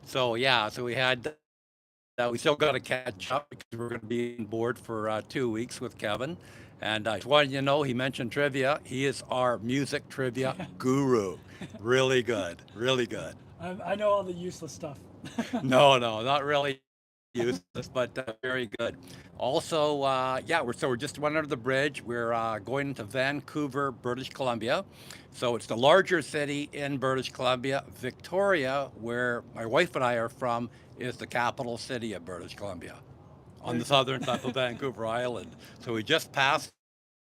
Speaker 2: So yeah, so we still got to catch up because we're going to be on board for 2 weeks with Kevin. And I just wanted you to know, he mentioned trivia. He is our music trivia guru. Really good, really good.
Speaker 1: I know all the useless stuff.
Speaker 2: No, not really useless, but very good. Also, yeah, we're just went under the bridge. We're going into Vancouver, British Columbia. So it's the larger city in British Columbia. Victoria, where my wife and I are from, is the capital city of British Columbia on the southern tip of Vancouver Island. So we just passed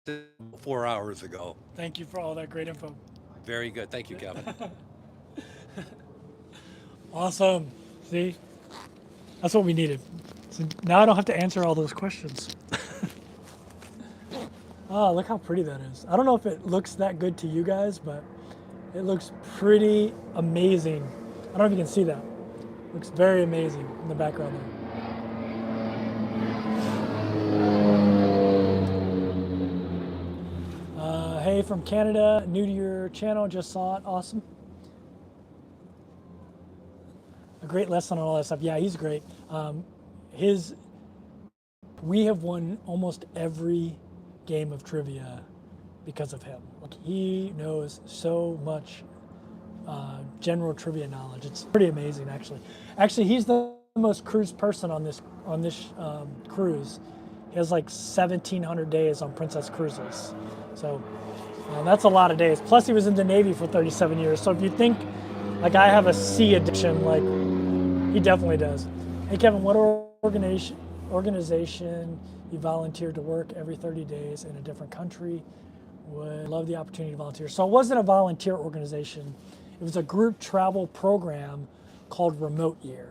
Speaker 2: it 4 hours ago.
Speaker 1: Thank you for all that great info.
Speaker 2: Very good. Thank you, Kevin.
Speaker 1: Awesome. See, that's what we needed. So now I don't have to answer all those questions. Oh, look how pretty that is. I don't know if it looks that good to you guys, but It looks pretty amazing. I don't know if you can see that. Looks very amazing in the background there. Hey, from Canada, new to your channel, just saw it, awesome. A great lesson on all that stuff. Yeah, he's great. We have won almost every game of trivia because of him. Like, he knows so much general trivia knowledge. It's pretty amazing, actually. Actually, he's the most cruised person on this cruise. He has like 1,700 days on Princess Cruises. So that's a lot of days. Plus, he was in the Navy for 37 years. So if you think like I have a sea addiction, like he definitely does. Hey, Kevin, what organization you volunteered to work every 30 days in a different country? Would love the opportunity to volunteer. So it wasn't a volunteer organization. It was a group travel program called Remote Year.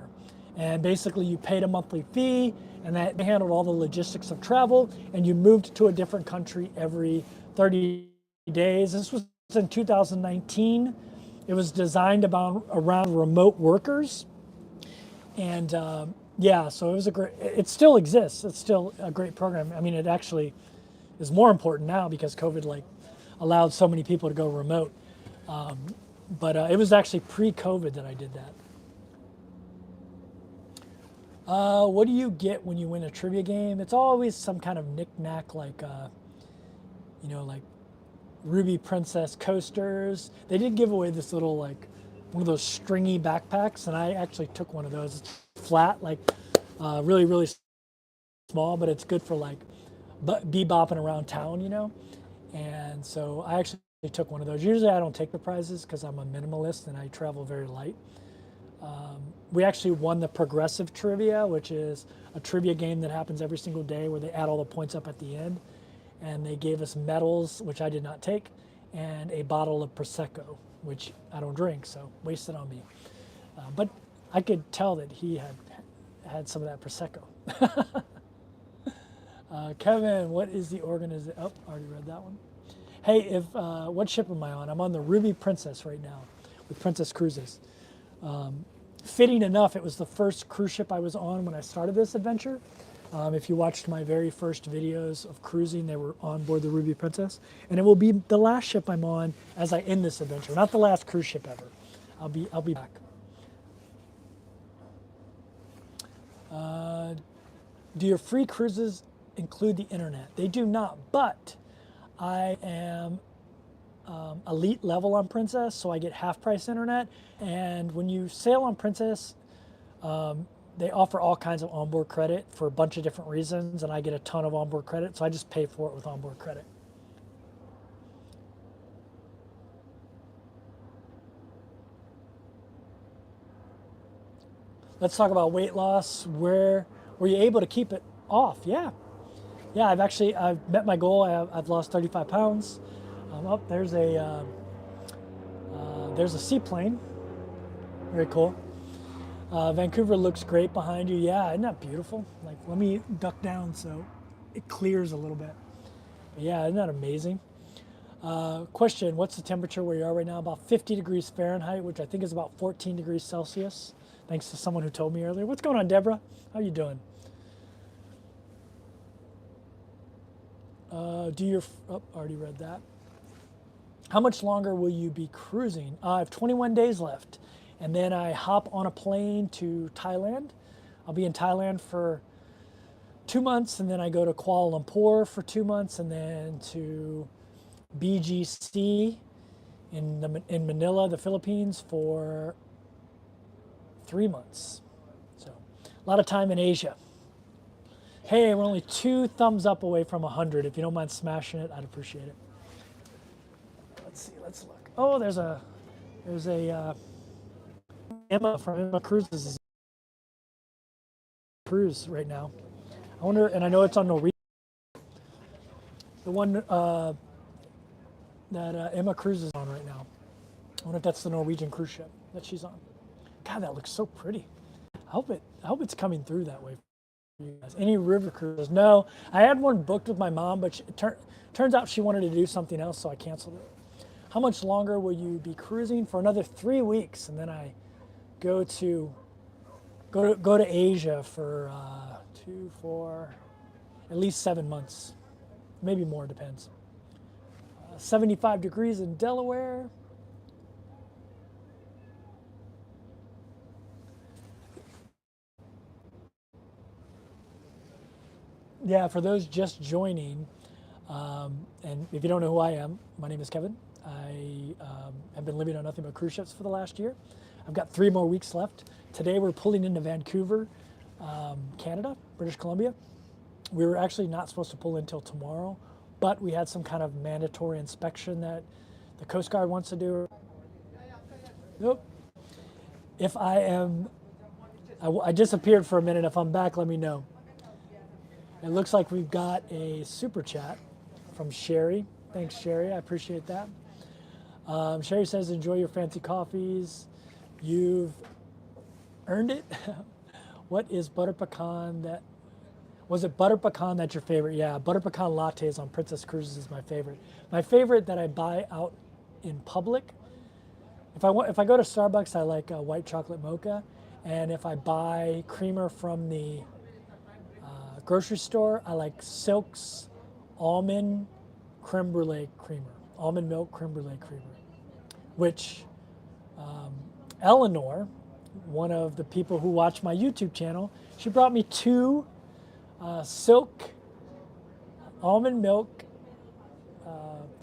Speaker 1: And basically you paid a monthly fee and that handled all the logistics of travel, and you moved to a different country every 30 days. This was in 2019. It was designed around remote workers. And yeah, so it was it still exists. It's still a great program. I mean, it actually is more important now because COVID like allowed so many people to go remote. But it was actually pre-COVID that I did that. What do you get when you win a trivia game? It's always some kind of knick-knack like, like Ruby Princess coasters. They did give away this little like one of those stringy backpacks, and I actually took one of those. It's flat, like really, really small, but it's good for like bebopping around town, And so I actually took one of those. Usually I don't take the prizes because I'm a minimalist and I travel very light. We actually won the progressive trivia, which is a trivia game that happens every single day where they add all the points up at the end. And they gave us medals, which I did not take, and a bottle of Prosecco, which I don't drink, so wasted on me. But I could tell that he had some of that Prosecco. Kevin, what is the organization? Oh, already read that one. Hey, what ship am I on? I'm on the Ruby Princess right now with Princess Cruises. Fitting enough, it was the first cruise ship I was on when I started this adventure. If you watched my very first videos of cruising, they were on board the Ruby Princess. And it will be the last ship I'm on as I end this adventure, not the last cruise ship ever. I'll be back. Do your free cruises include the internet? They do not, but I am elite level on Princess, so I get half price internet. And when you sail on Princess, they offer all kinds of onboard credit for a bunch of different reasons, and I get a ton of onboard credit, so I just pay for it with onboard credit. Let's talk about weight loss. Where were you able to keep it off? Yeah, I've met my goal. I've lost 35 pounds. There's a seaplane. Very cool. Vancouver looks great behind you. Yeah, isn't that beautiful? Like, let me duck down so it clears a little bit. But yeah, isn't that amazing? Question, what's the temperature where you are right now? About 50 degrees Fahrenheit, which I think is about 14 degrees Celsius. Thanks to someone who told me earlier. What's going on, Deborah? How you doing? Already read that. How much longer will you be cruising? I have 21 days left. And then I hop on a plane to Thailand. I'll be in Thailand for 2 months, and then I go to Kuala Lumpur for 2 months, and then to BGC in Manila, the Philippines, for 3 months. So a lot of time in Asia. Hey, we're only 2 thumbs up away from 100. If you don't mind smashing it, I'd appreciate it. Let's see, let's look. Oh, there's a Emma from Emma Cruises is cruise right now. I wonder, and I know it's on Norwegian. The one that Emma Cruises is on right now. I wonder if that's the Norwegian cruise ship that she's on. God, that looks so pretty. I hope it's coming through that way for you guys. Any river cruises? No, I had one booked with my mom, but turns out she wanted to do something else, so I canceled it. how much longer will you be cruising? For another 3 weeks, and then I go to Asia for 2, 4, at least 7 months, maybe more, depends. 75 degrees in Delaware. Yeah, for those just joining, and if you don't know who I am, my name is Kevin. I have been living on nothing but cruise ships for the last year. I've got 3 more weeks left. Today we're pulling into Vancouver, Canada, British Columbia. We were actually not supposed to pull in until tomorrow, but we had some kind of mandatory inspection that the Coast Guard wants to do. Nope. If I am, I disappeared for a minute. If I'm back, let me know. It looks like we've got a super chat from Sherry. Thanks, Sherry. I appreciate that. Sherry says, enjoy your fancy coffees. You've earned it. What is butter pecan that, was it butter pecan that's your favorite? Yeah, butter pecan lattes on Princess Cruises is my favorite. My favorite that I buy out in public, if I go to Starbucks, I like a white chocolate mocha. And if I buy creamer from the grocery store, I like Silk's almond creme brulee creamer, almond milk creme brulee creamer, which Eleanor, one of the people who watch my YouTube channel, she brought me 2 Silk almond milk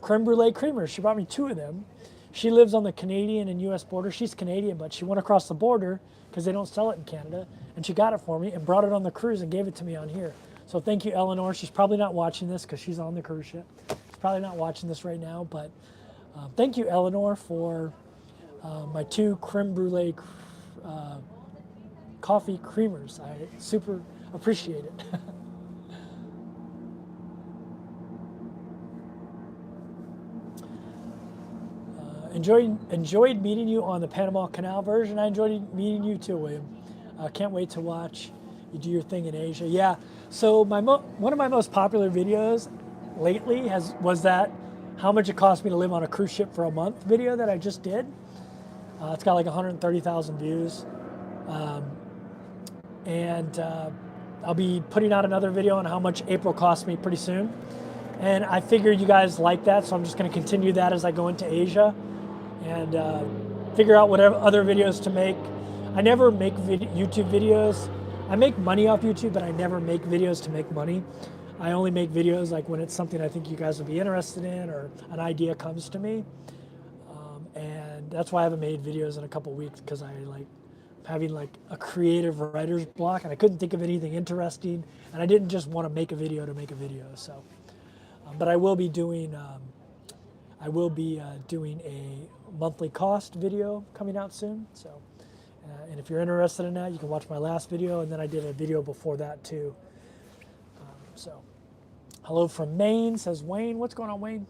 Speaker 1: creme brulee creamers. She brought me 2 of them. She lives on the Canadian and US border. She's Canadian, but she went across the border because they don't sell it in Canada, and she got it for me and brought it on the cruise and gave it to me on here. So thank you, Eleanor. She's probably not watching this because she's on the cruise ship. She's probably not watching this right now, but thank you, Eleanor, for my 2 creme brulee coffee creamers. I super appreciate it. Enjoyed meeting you on the Panama Canal version. I enjoyed meeting you too, William. Can't wait to watch you do your thing in Asia. Yeah, so one of my most popular videos lately was that how much it cost me to live on a cruise ship for a month video that I just did. It's got like 130,000 views. And I'll be putting out another video on how much April cost me pretty soon. And I figured you guys like that, so I'm just going to continue that as I go into Asia and figure out whatever other videos to make. I never make YouTube videos. I make money off YouTube, but I never make videos to make money. I only make videos like when it's something I think you guys will be interested in or an idea comes to me. And that's why I haven't made videos in a couple weeks, because I like having like a creative writer's block and I couldn't think of anything interesting, and I didn't just want to make a video to make a video. So, but I will be doing a monthly cost video coming out soon. So, and if you're interested in that, you can watch my last video, and then I did a video before that too. So, hello from Maine, says Wayne. What's going on, Wayne?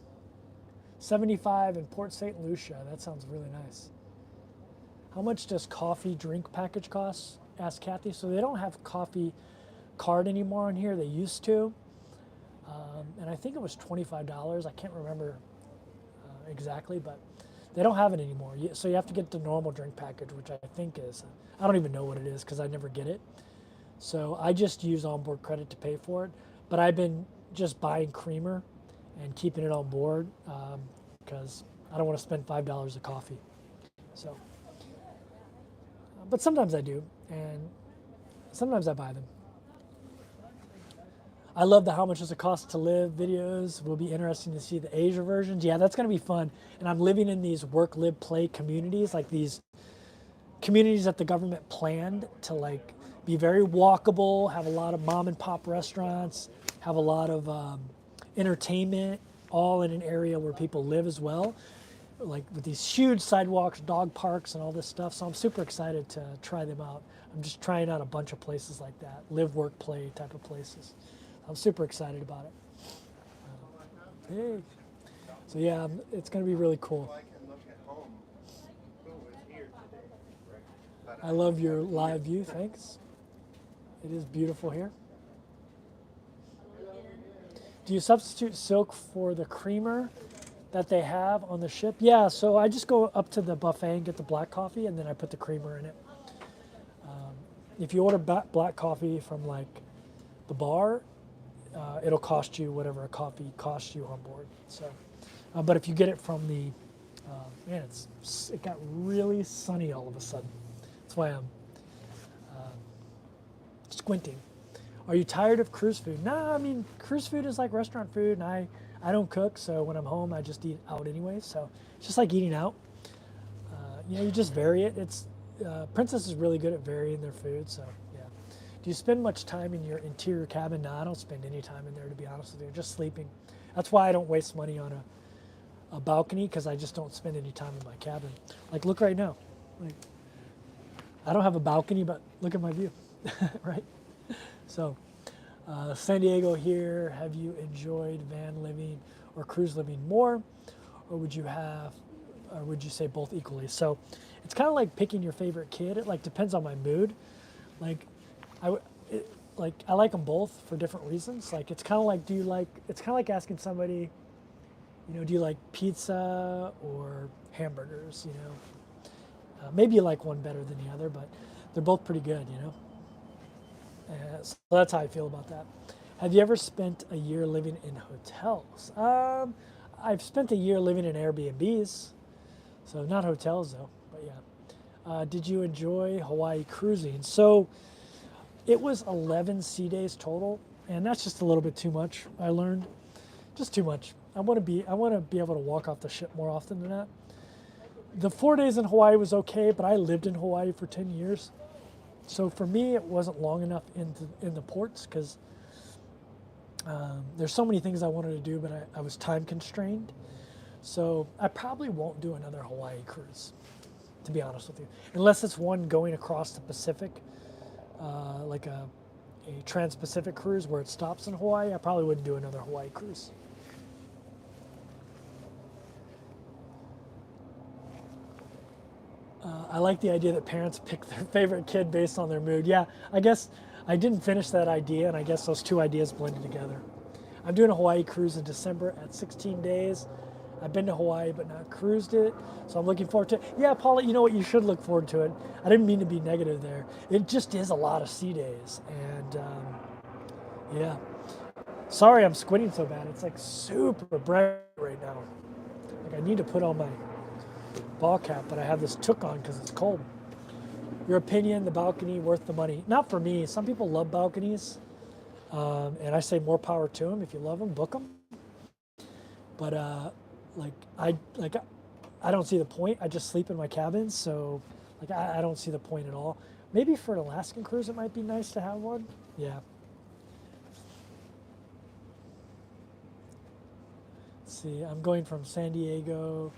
Speaker 1: 75 in Port St. Lucia. That sounds really nice. How much does coffee drink package cost? Asked Kathy. So they don't have coffee card anymore on here. They used to. And I think it was $25. I can't remember exactly, but they don't have it anymore. So you have to get the normal drink package, which I think is, I don't even know what it is because I never get it. So I just use onboard credit to pay for it. But I've been just buying creamer and keeping it on board because I don't want to spend $5 a coffee. So, but sometimes I do, and sometimes I buy them. I love the how much does it cost to live videos. Will be interesting to see the Asia versions. Yeah, that's going to be fun. And I'm living in these work, live, play communities, like these communities that the government planned to like be very walkable, have a lot of mom and pop restaurants, have a lot of entertainment, all in an area where people live as well, like with these huge sidewalks, dog parks, and all this stuff. So I'm super excited to try them out. I'm just trying out a bunch of places like that, live, work, play type of places. I'm super excited about it. Hey. So yeah, it's going to be really cool. I love your live view, thanks. It is beautiful here. Do you substitute silk for the creamer? that they have on the ship. Yeah, so I just go up to the buffet and get the black coffee, and then I put the creamer in it. If you order black coffee from like the bar, it'll cost you whatever a coffee costs you on board. So, but if you get it from the, man, it got really sunny all of a sudden. That's why I'm squinting. Are you tired of cruise food? No, I mean, cruise food is like restaurant food, and I don't cook, so when I'm home, I just eat out anyway. So it's just like eating out. You just vary it. Princess is really good at varying their food, so yeah. Do you spend much time in your interior cabin? No, I don't spend any time in there, to be honest with you. Just sleeping. That's why I don't waste money on a balcony, because I just don't spend any time in my cabin. Like, look right now. Like, I don't have a balcony, but look at my view, right? So, San Diego here. Have you enjoyed van living or cruise living more, or would you say both equally? So, it's kind of like picking your favorite kid. It like depends on my mood. Like, I like them both for different reasons. Like, it's kind of like it's kind of like asking somebody, do you like pizza or hamburgers? Maybe you like one better than the other, but they're both pretty good. So that's how I feel about that. Have you ever spent a year living in hotels? I've spent a year living in Airbnbs, so not hotels though, but yeah. Did you enjoy Hawaii cruising? So it was 11 sea days total, and that's just a little bit too much. I learned, just too much. I want to be able to walk off the ship more often than that. The 4 days in Hawaii was okay, but I lived in Hawaii for 10 years. So for me, it wasn't long enough in the ports, because there's so many things I wanted to do, but I was time constrained. So I probably won't do another Hawaii cruise, to be honest with you, unless it's one going across the Pacific, like a trans-Pacific cruise where it stops in Hawaii. I probably wouldn't do another Hawaii cruise. I like the idea that parents pick their favorite kid based on their mood. Yeah, I guess I didn't finish that idea, and I guess those two ideas blended together. I'm doing a Hawaii cruise in December at 16 days. I've been to Hawaii but not cruised it, so I'm looking forward to it. Yeah, Paula, you know what? You should look forward to it. I didn't mean to be negative there. It just is a lot of sea days, and yeah. Sorry I'm squinting so bad. It's like super bright right now. Like, I need to put on my ball cap, but I have this toque on because it's cold. Your opinion, the balcony worth the money? Not for me. Some people love balconies, and I say more power to them. If you love them, book them. But I don't see the point. I just sleep in my cabin, so I don't see the point at all. Maybe for an Alaskan cruise, it might be nice to have one. Yeah. Let's see, I'm going from San Diego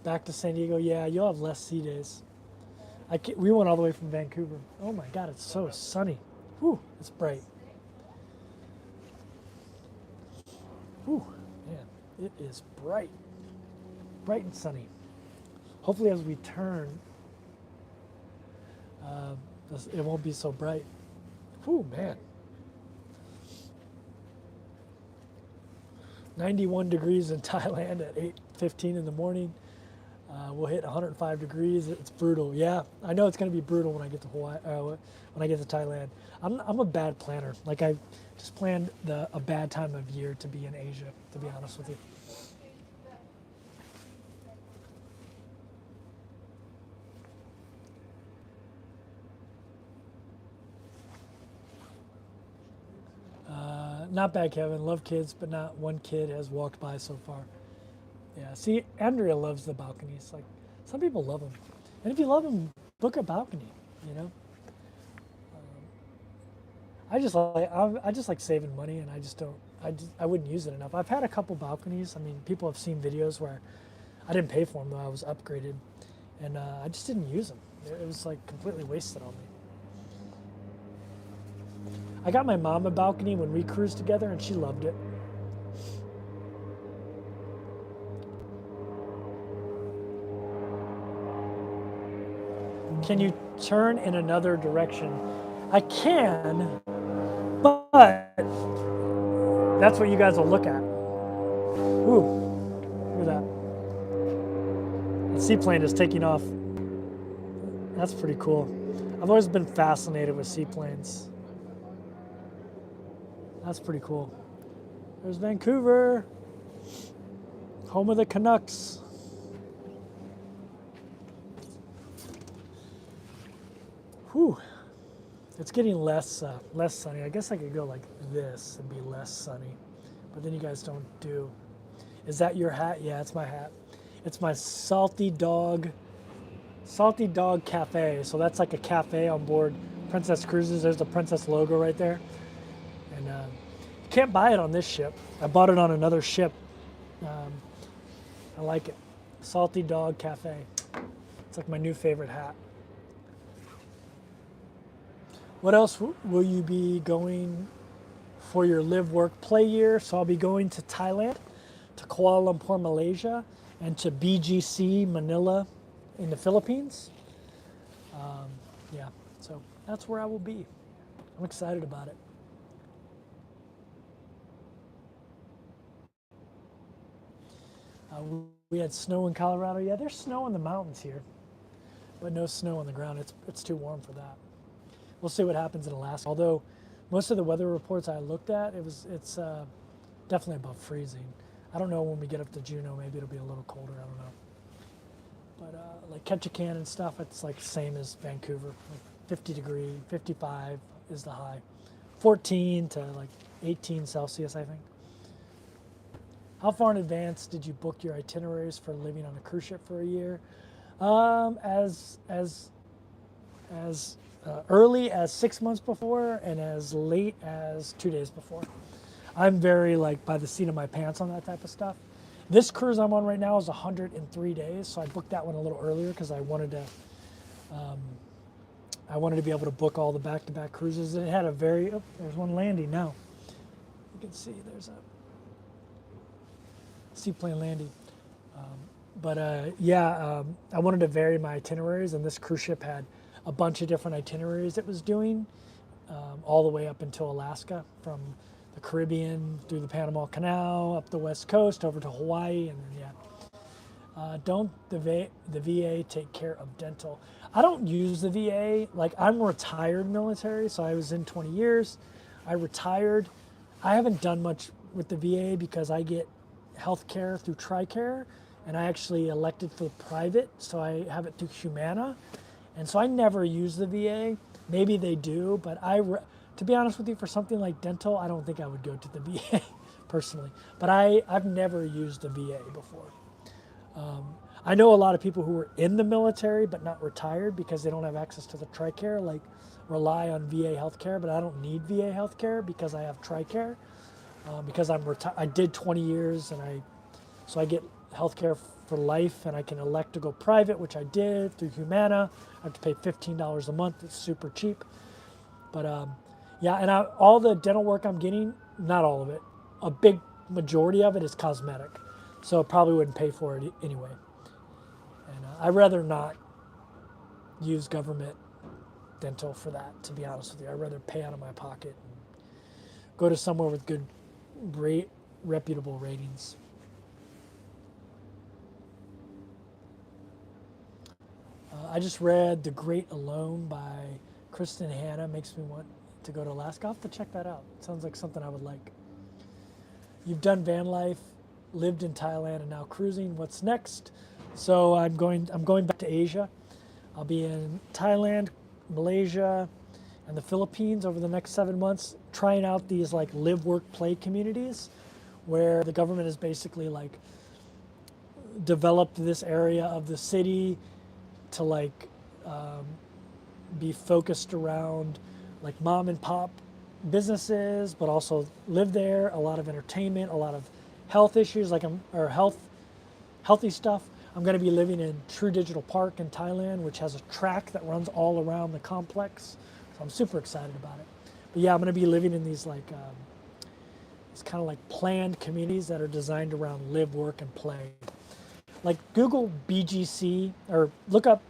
Speaker 1: back to San Diego. Yeah, you'll have less sea days. We went all the way from Vancouver. Oh my God, it's so sunny. Whew, it's bright. Whew, man, it is bright. Bright and sunny. Hopefully as we turn, it won't be so bright. Whew, man. 91 degrees in Thailand at 8:15 in the morning. We'll hit 105 degrees. It's brutal. Yeah, I know it's going to be brutal when I get to Hawaii. When I get to Thailand, I'm a bad planner. Like, I just planned a bad time of year to be in Asia, to be honest with you. Not bad, Kevin. Love kids, but not one kid has walked by so far. Yeah, see, Andrea loves the balconies. Like, some people love them. And if you love them, book a balcony, I just like saving money, and I wouldn't use it enough. I've had a couple balconies. I mean, people have seen videos where I didn't pay for them, though. I was upgraded, and I just didn't use them. It was like completely wasted on me. I got my mom a balcony when we cruised together, and she loved it. Can you turn in another direction? I can, but that's what you guys will look at. Ooh, look at that. seaplane is taking off. That's pretty cool. I've always been fascinated with seaplanes. That's pretty cool. There's Vancouver, home of the Canucks. Whew. It's getting less sunny. I guess I could go like this and be less sunny, but then you guys don't do. Is that your hat? Yeah, it's my hat. It's my Salty Dog Cafe. So that's like a cafe on board Princess Cruises. There's the Princess logo right there. And you can't buy it on this ship. I bought it on another ship. I like it. Salty Dog Cafe. It's like my new favorite hat. What else will you be going for your live, work, play year? So I'll be going to Thailand, to Kuala Lumpur, Malaysia, and to BGC, Manila in the Philippines. Yeah, so that's where I will be. I'm excited about it. We had snow in Colorado. Yeah, there's snow in the mountains here, but no snow on the ground. It's too warm for that. We'll see what happens in Alaska. Although most of the weather reports I looked at, it's definitely above freezing. I don't know when we get up to Juneau, maybe it'll be a little colder. I don't know. But like Ketchikan and stuff, it's like same as Vancouver. Like 50 degree, 55 is the high. 14 to like 18 Celsius, I think. How far in advance did you book your itineraries for living on a cruise ship for a year? As early as 6 months before and as late as 2 days before. I'm very like by the seat of my pants on that type of stuff. This cruise I'm on right now is 103 days, so I booked that one a little earlier because I wanted to be able to book all the back-to-back cruises. And it had a very, oh, there's one landing now. You can see there's a seaplane landing. I wanted to vary my itineraries, and this cruise ship had a bunch of different itineraries it was doing, all the way up until Alaska, from the Caribbean through the Panama Canal, up the West Coast, over to Hawaii, and then, yeah. Don't the VA take care of dental? I don't use the VA. Like, I'm retired military, so I was in 20 years. I retired. I haven't done much with the VA because I get health care through TRICARE, and I actually elected for private, so I have it through Humana. And so I never use the VA. Maybe they do, but to be honest with you, for something like dental, I don't think I would go to the VA personally. But I've never used the VA before. I know a lot of people who are in the military but not retired because they don't have access to the TRICARE, like rely on VA healthcare, but I don't need VA healthcare because I have TRICARE. Because I did 20 years, and so I get healthcare for life, and I can elect to go private, which I did through Humana. I have to pay $15 a month. It's super cheap. But yeah, and all the dental work I'm getting, not all of it, a big majority of it is cosmetic. So I probably wouldn't pay for it anyway. And I'd rather not use government dental for that, to be honest with you. I'd rather pay out of my pocket and go to somewhere with good, reputable ratings. I just read The Great Alone by Kristen Hanna. Makes me want to go to Alaska. I'll have to check that out. Sounds like something I would like. You've done van life, lived in Thailand, and now cruising. What's next? So I'm going back to Asia. I'll be in Thailand, Malaysia, and the Philippines over the next 7 months, trying out these like live, work, play communities, where the government has basically like developed this area of the city to like be focused around like mom and pop businesses, but also live there. A lot of entertainment, a lot of health issues, healthy stuff. I'm going to be living in True Digital Park in Thailand, which has a track that runs all around the complex. So I'm super excited about it. But yeah, I'm going to be living in these like it's kind of like planned communities that are designed around live, work, and play. Like Google BGC, or look up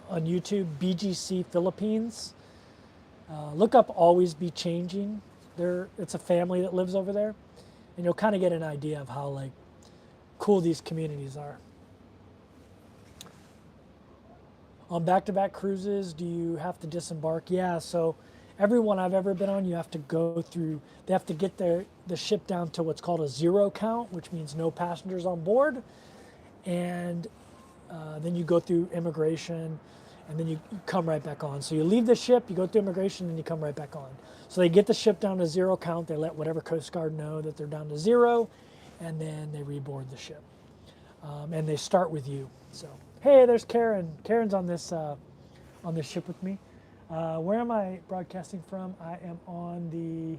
Speaker 1: on YouTube BGC Philippines. Look up Always Be Changing. It's a family that lives over there, and you'll kind of get an idea of how like cool these communities are. On back-to-back cruises, do you have to disembark? Yeah, so every one I've ever been on, you have to go through, they have to get the ship down to what's called a zero count, which means no passengers on board. And then you go through immigration, and then you come right back on. So you leave the ship, you go through immigration, and you come right back on. So they get the ship down to zero count. They let whatever Coast Guard know that they're down to zero, and then they reboard the ship. And they start with you. So, hey, there's Karen. Karen's on this ship with me. Where am I broadcasting from? I am on the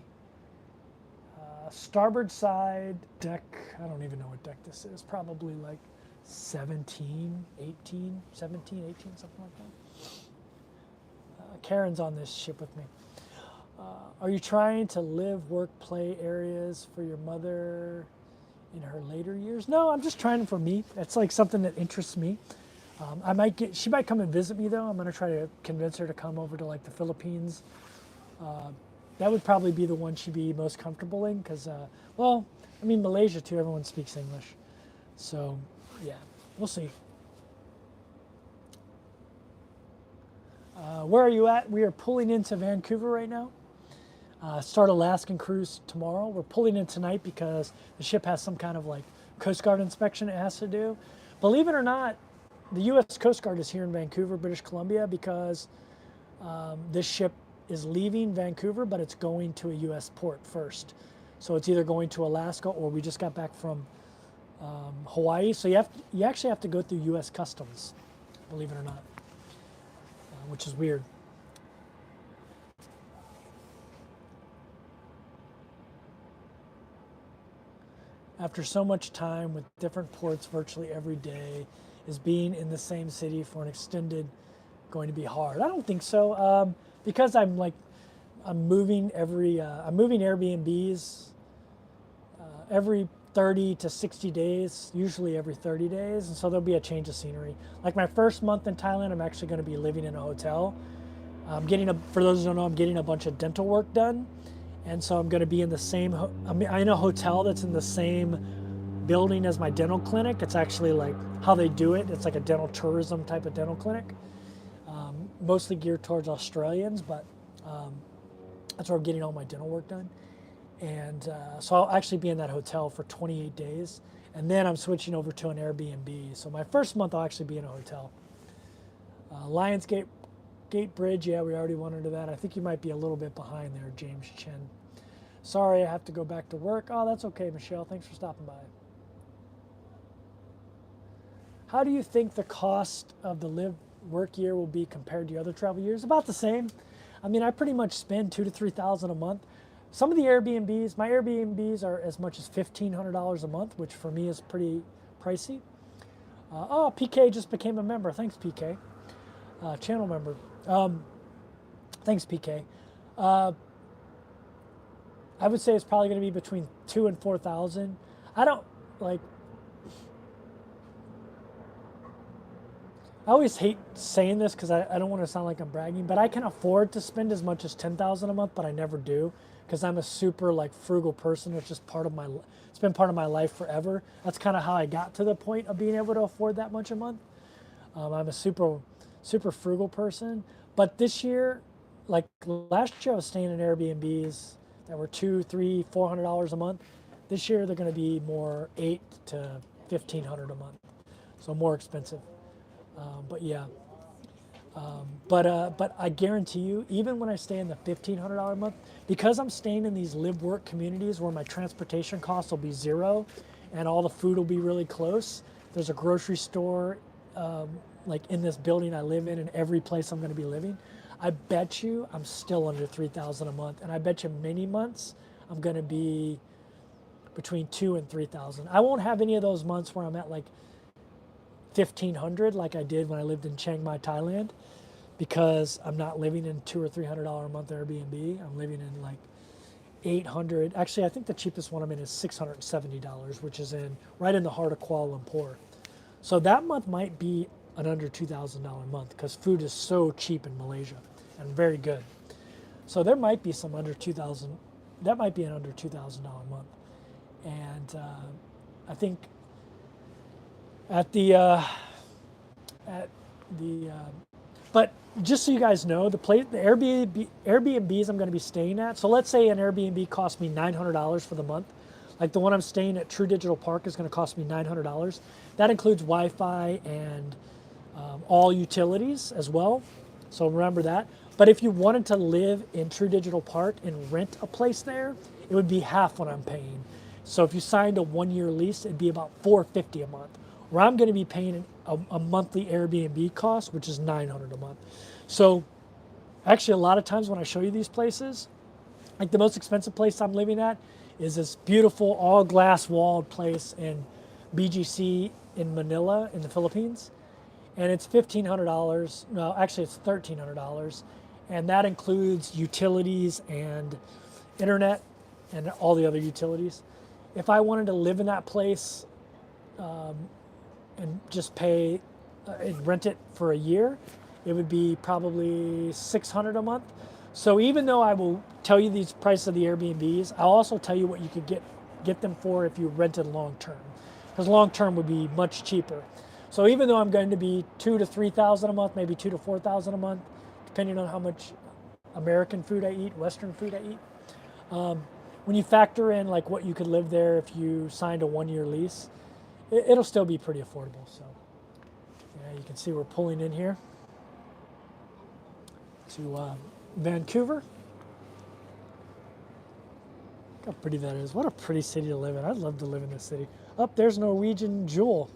Speaker 1: starboard side deck. I don't even know what deck this is. Probably like 17, 18, something like that. Karen's on this ship with me. Are you trying to live, work, play areas for your mother in her later years? No, I'm just trying for me. It's like something that interests me. She might come and visit me though. I'm going to try to convince her to come over to like the Philippines. That would probably be the one she'd be most comfortable in because, well, I mean, Malaysia too, everyone speaks English. So, yeah, we'll see. Where are you at? We are pulling into Vancouver right now. Start Alaskan cruise tomorrow. We're pulling in tonight because the ship has some kind of like Coast Guard inspection it has to do. Believe it or not, the U.S. Coast Guard is here in Vancouver, British Columbia, because this ship is leaving Vancouver, but it's going to a U.S. port first. So it's either going to Alaska or we just got back from Hawaii. So you actually have to go through U.S. Customs, believe it or not, which is weird. After so much time with different ports virtually every day, is being in the same city for an extended going to be hard? I don't think so, because I'm moving I'm moving Airbnbs every 30 to 60 days, usually every 30 days, and so there'll be a change of scenery. Like my first month in Thailand, I'm actually going to be living in a hotel. For those who don't know, I'm getting a bunch of dental work done. And so I'm going to be in the same, I'm in a hotel that's in the same building as my dental clinic. It's actually like how they do it. It's like a dental tourism type of dental clinic, mostly geared towards Australians, but that's where I'm getting all my dental work done. And so I'll actually be in that hotel for 28 days. And then I'm switching over to an Airbnb. So my first month I'll actually be in a hotel. Lionsgate Bridge, yeah, we already went into that. I think you might be a little bit behind there, James Chen. Sorry, I have to go back to work. Oh, that's okay, Michelle. Thanks for stopping by. How do you think the cost of the live work year will be compared to other travel years? About the same. I mean, I pretty much spend $2,000 to $3,000 a month. Some of the Airbnbs, my Airbnbs are as much as $1,500 a month, which for me is pretty pricey. Oh, PK just became a member. Thanks, PK. Channel member. Thanks, PK. I would say it's probably going to be between 2,000 and 4,000. I don't like. I always hate saying this because I don't want to sound like I'm bragging, but I can afford to spend as much as 10,000 a month, but I never do because I'm a super like frugal person. It's just it's been part of my life forever. That's kind of how I got to the point of being able to afford that much a month. I'm a super frugal person, but this year, like last year, I was staying in Airbnbs that were $200, $300, $400 a month. This year, they're going to be more $800 to $1,500 a month, so more expensive. But yeah, but I guarantee you, even when I stay in the $1,500 a month, because I'm staying in these live work communities where my transportation costs will be zero, and all the food will be really close. There's a grocery store like in this building I live in every place I'm going to be living. I bet you I'm still under 3,000 a month, and I bet you many months I'm going to be between 2,000 and 3,000. I won't have any of those months where I'm at like 1,500 like I did when I lived in Chiang Mai, Thailand, because I'm not living in $200 or $300 a month Airbnb. I'm living in like 800. Actually, I think the cheapest one I'm in is $670, which is right in the heart of Kuala Lumpur. So that month might be an under $2,000 month because food is so cheap in Malaysia and very good. So there might be some under 2,000. That might be an under $2,000 month. And I think at the But just so you guys know, the Airbnbs I'm going to be staying at. So let's say an Airbnb cost me $900 for the month. Like the one I'm staying at, True Digital Park, is going to cost me $900. That includes Wi-Fi and all utilities as well. So remember that. But if you wanted to live in True Digital Park and rent a place there, it would be half what I'm paying. So if you signed a 1-year lease, it'd be about $450 a month. Where I'm going to be paying a monthly Airbnb cost, which is $900 a month. So actually, a lot of times when I show you these places, like the most expensive place I'm living at is this beautiful all glass walled place in BGC in Manila in the Philippines. And it's $1,500. No, actually it's $1,300. And that includes utilities and internet and all the other utilities. If I wanted to live in that place and just pay and rent it for a year, it would be probably $600 a month. So even though I will tell you these prices of the Airbnbs, I'll also tell you what you could get them for if you rented long term, because long term would be much cheaper. So even though I'm going to be $2,000 to $3,000 a month, maybe $2,000 to $4,000 a month, depending on how much American food I eat, Western food I eat. When you factor in like what you could live there if you signed a 1-year lease, it'll still be pretty affordable. So yeah, you can see we're pulling in here to Vancouver. Look how pretty that is. What a pretty city to live in. I'd love to live in this city. Oh, there's Norwegian Jewel.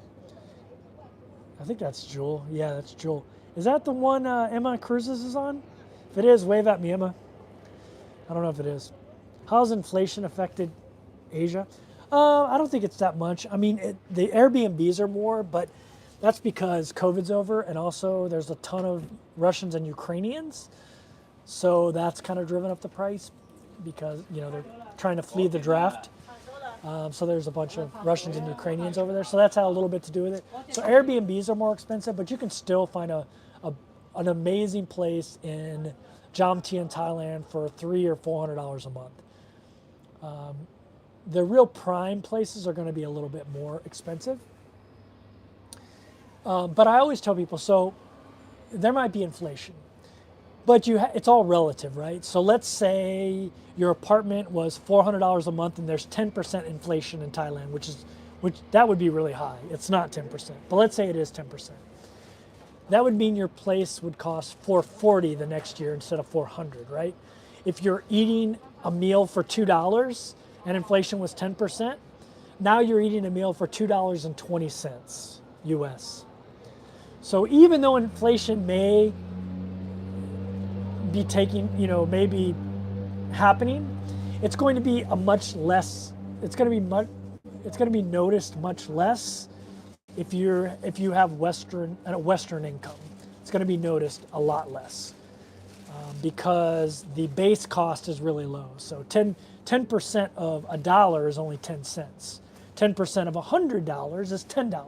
Speaker 1: I think that's Jewel. Yeah, that's Jewel. Is that the one Emma Cruises is on? If it is, wave at me, Emma. I don't know if it is. How's inflation affected Asia? I don't think it's that much. I mean, the Airbnbs are more, but that's because COVID's over, and also there's a ton of Russians and Ukrainians. So that's kind of driven up the price because, you know, they're trying to flee the draft. So there's a bunch of Russians and Ukrainians over there. So that's had a little bit to do with it. So Airbnbs are more expensive, but you can still find an amazing place in Jamtien, Thailand for $300 or $400 a month. The real prime places are going to be a little bit more expensive. But I always tell people, so there might be inflation, but it's all relative, right? So let's say your apartment was $400 a month and there's 10% inflation in Thailand, which that would be really high. It's not 10%, but let's say it is 10%. That would mean your place would cost $440 the next year instead of $400, right? If you're eating a meal for $2 and inflation was 10%, now you're eating a meal for $2.20 US. So even though inflation may be maybe happening, it's going to be it's going to be noticed much less if you have a Western income. It's going to be noticed a lot less because the base cost is really low. So 10% of $1 is only 10 cents. 10% of $100 is $10.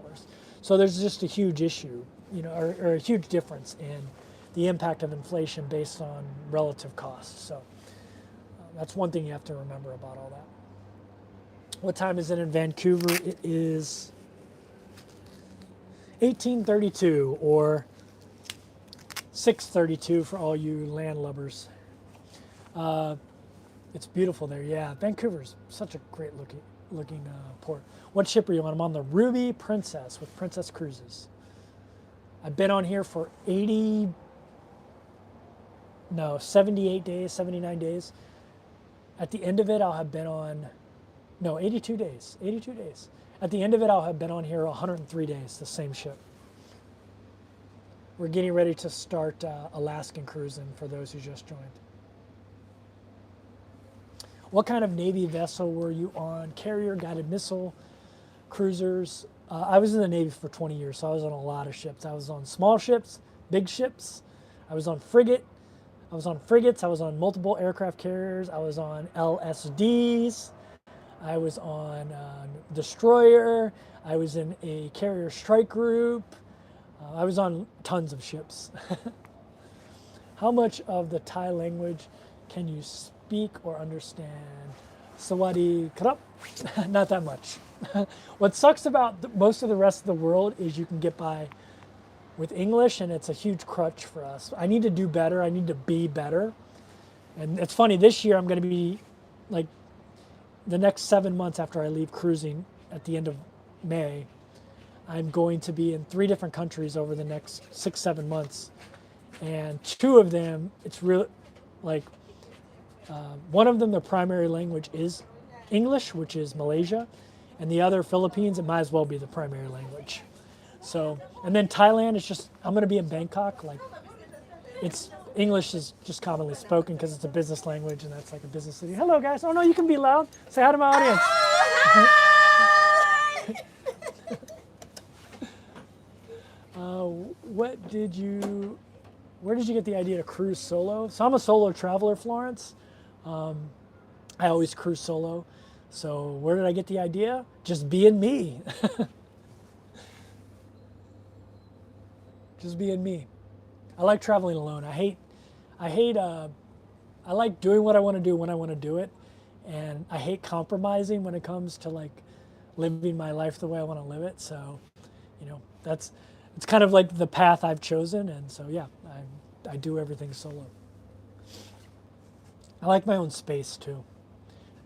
Speaker 1: So there's just a huge issue, or a huge difference in the impact of inflation based on relative costs. So that's one thing you have to remember about all that. What time is it in Vancouver? It is 18:32 or 6:32 for all you landlubbers. It's beautiful there. Yeah, Vancouver's such a great looking port. What ship are you on? I'm on the Ruby Princess with Princess Cruises. I've been on here for 78 days, 79 days. At the end of it, I'll have been on, 82 days, 82 days. At the end of it, I'll have been on here 103 days, the same ship. We're getting ready to start Alaskan cruising for those who just joined. What kind of Navy vessel were you on? Carrier, guided missile, cruisers? I was in the Navy for 20 years, so I was on a lot of ships. I was on small ships, big ships. I was on frigates. I was on multiple aircraft carriers. I was on LSDs. I was on destroyer. I was in a carrier strike group. I was on tons of ships. How much of the Thai language can you speak or understand? Sawadee krap. Not that much. What sucks about most of the rest of the world is you can get by with English, and it's a huge crutch for us. I need to do better. I need to be better. And it's funny, this year I'm going to be like the next 7 months after I leave cruising at the end of May, I'm going to be in 3 different countries over the next 6-7 months. And 2 of them, it's really like one of them, the primary language is English, which is Malaysia, and the other, Philippines, it might as well be the primary language. So, and then Thailand is just, I'm going to be in Bangkok. Like, it's English is just commonly spoken because it's a business language, and that's like a business city. Hello, guys. Oh no, you can be loud. Say hi to my audience. Where did you get the idea to cruise solo? So I'm a solo traveler, Florence. I always cruise solo. So where did I get the idea? Just being me. Just being me. I like traveling alone. I like doing what I want to do when I want to do it. And I hate compromising when it comes to like living my life the way I want to live it. So, it's kind of like the path I've chosen. And so, yeah, I do everything solo. I like my own space too.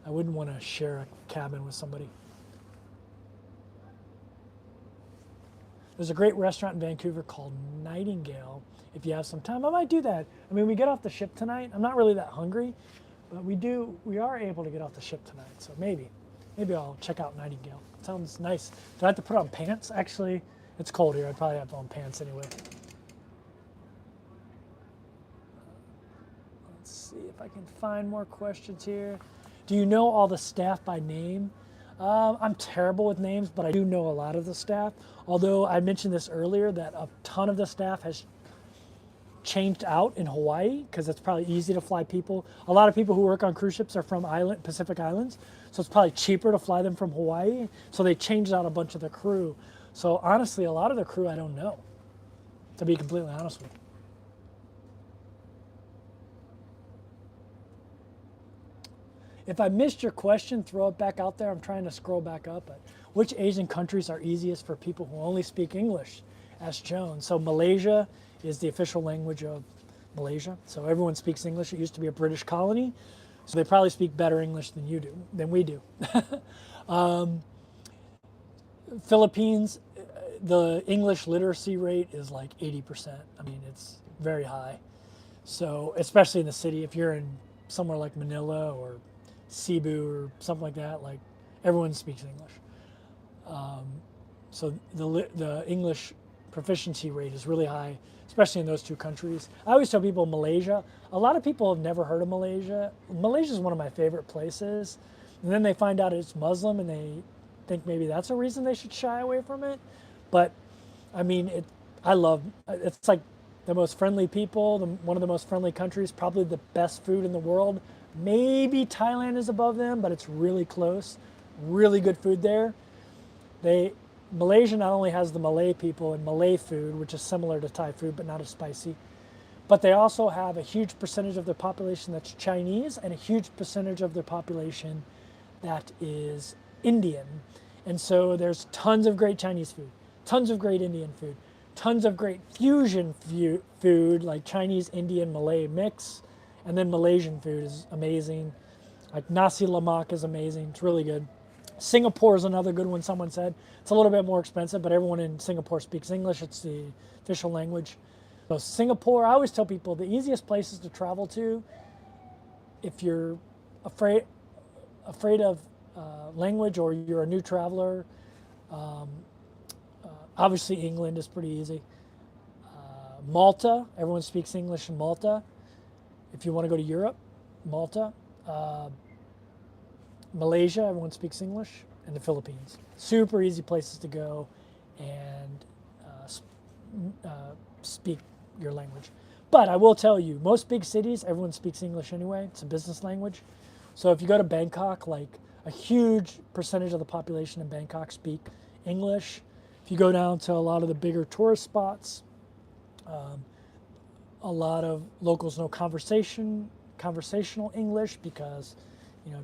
Speaker 1: I wouldn't want to share a cabin with somebody. There's a great restaurant in Vancouver called Nightingale. If you have some time, I might do that. I mean, we get off the ship tonight. I'm not really that hungry, but we are able to get off the ship tonight. So maybe I'll check out Nightingale. It sounds nice. Do I have to put on pants? Actually, it's cold here. I'd probably have on pants anyway. Let's see if I can find more questions here. Do you know all the staff by name? I'm terrible with names, but I do know a lot of the staff. Although I mentioned this earlier that a ton of the staff has changed out in Hawaii because it's probably easy to fly people. A lot of people who work on cruise ships are from Pacific Islands, so it's probably cheaper to fly them from Hawaii. So they changed out a bunch of the crew. So honestly, a lot of the crew I don't know, to be completely honest with you. If I missed your question, throw it back out there. I'm trying to scroll back up. But which Asian countries are easiest for people who only speak English? Asked Joan. So Malaysia is the official language of Malaysia. So everyone speaks English. It used to be a British colony. So they probably speak better English than we do. Philippines, the English literacy rate is like 80%. I mean, it's very high. So especially in the city, if you're in somewhere like Manila or Cebu or something like that, like everyone speaks English. So the English proficiency rate is really high, especially in those 2 countries. I always tell people Malaysia. A lot of people have never heard of Malaysia. Malaysia is one of my favorite places. And then they find out it's Muslim and they think maybe that's a reason they should shy away from it. But I mean, it's like the most friendly people, one of the most friendly countries, probably the best food in the world. Maybe Thailand is above them, but it's really close. Really good food there. Malaysia not only has the Malay people and Malay food, which is similar to Thai food, but not as spicy, but they also have a huge percentage of their population that's Chinese and a huge percentage of their population that is Indian. And so there's tons of great Chinese food, tons of great Indian food, tons of great fusion food like Chinese, Indian, Malay mix. And then Malaysian food is amazing. Like nasi lemak is amazing. It's really good. Singapore is another good one, someone said. It's a little bit more expensive, but everyone in Singapore speaks English. It's the official language. So Singapore, I always tell people the easiest places to travel to if you're afraid of language or you're a new traveler. Obviously England is pretty easy. Malta, everyone speaks English in Malta. If you want to go to Europe, Malta, Malaysia, everyone speaks English, and the Philippines. Super easy places to go and speak your language. But I will tell you, most big cities, everyone speaks English anyway. It's a business language. So if you go to Bangkok, like a huge percentage of the population in Bangkok speak English. If you go down to a lot of the bigger tourist spots, a lot of locals know conversational English because,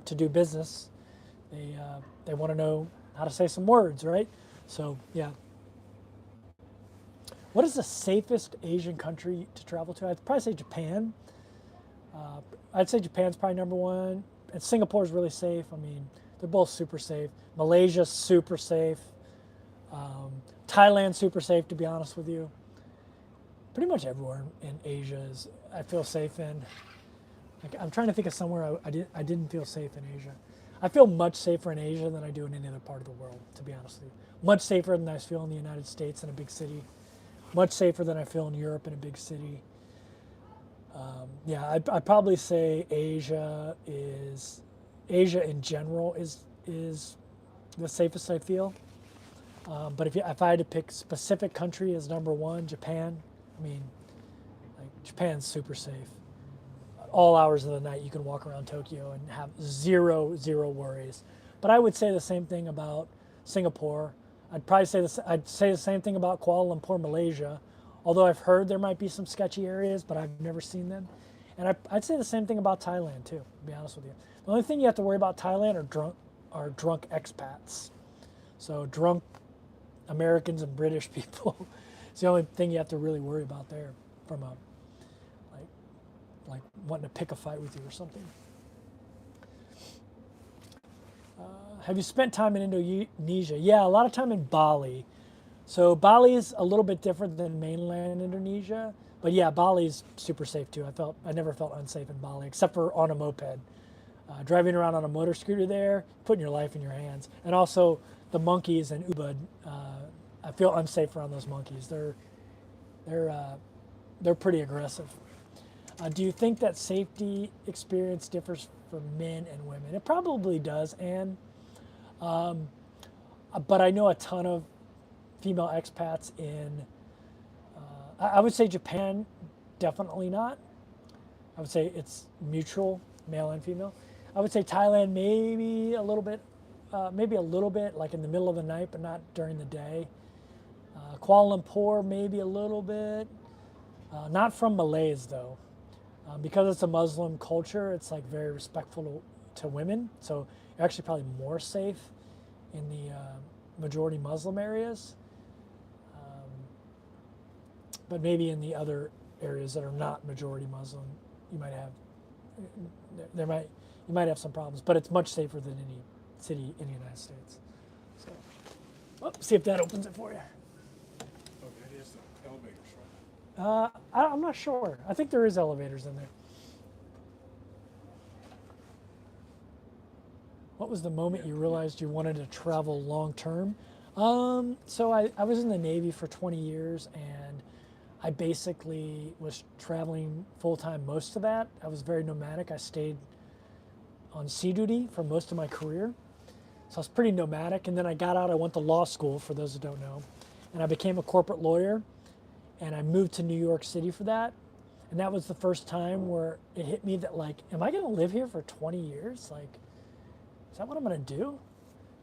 Speaker 1: to do business, they want to know how to say some words, right? So yeah. What is the safest Asian country to travel to? I'd probably say Japan. I'd say Japan's probably number one. And Singapore's really safe. I mean, they're both super safe. Malaysia's super safe. Thailand's super safe, to be honest with you. Pretty much everywhere in Asia is I feel safe in. Like, I'm trying to think of somewhere I didn't feel safe in Asia. I feel much safer in Asia than I do in any other part of the world, to be honest with you. Much safer than I feel in the United States in a big city. Much safer than I feel in Europe in a big city. Yeah, I'd probably say Asia in general is the safest I feel. But if I had to pick specific country as number one, Japan. I mean, like Japan's super safe. All hours of the night, you can walk around Tokyo and have zero worries. But I would say the same thing about Singapore. I'd say the same thing about Kuala Lumpur, Malaysia. Although I've heard there might be some sketchy areas, but I've never seen them. And I'd say the same thing about Thailand too, to be honest with you. The only thing you have to worry about Thailand are drunk expats. So drunk Americans and British people. It's the only thing you have to really worry about there from a like wanting to pick a fight with you or something. Have you spent time in Indonesia? Yeah, a lot of time in Bali. So Bali is a little bit different than mainland Indonesia, but yeah, Bali's super safe too. I never felt unsafe in Bali, except for on a moped. Driving around on a motor scooter there, putting your life in your hands, and also the monkeys in Ubud. I feel unsafe around those monkeys. They're pretty aggressive. Do you think that safety experience differs for men and women? It probably does, and but I know a ton of female expats in. I would say Japan, definitely not. I would say it's mutual, male and female. I would say Thailand, maybe a little bit, like in the middle of the night, but not during the day. Kuala Lumpur, maybe a little bit. Not from Malays though. Because it's a Muslim culture, it's like very respectful to women. So you're actually probably more safe in the majority Muslim areas. But maybe in the other areas that are not majority Muslim, you might have some problems. But it's much safer than any city in the United States. So, see if that opens it for you.
Speaker 3: Oh, that is the elevators, right?
Speaker 1: I'm not sure. I think there is elevators in there. What was the moment you realized you wanted to travel long term? So I was in the Navy for 20 years, and I basically was traveling full time most of that. I was very nomadic. I stayed on sea duty for most of my career. So I was pretty nomadic, and then I got out. I went to law school, for those who don't know, and I became a corporate lawyer. And I moved to New York City for that. And that was the first time where it hit me that, like, am I going to live here for 20 years? Like, is that what I'm going to do?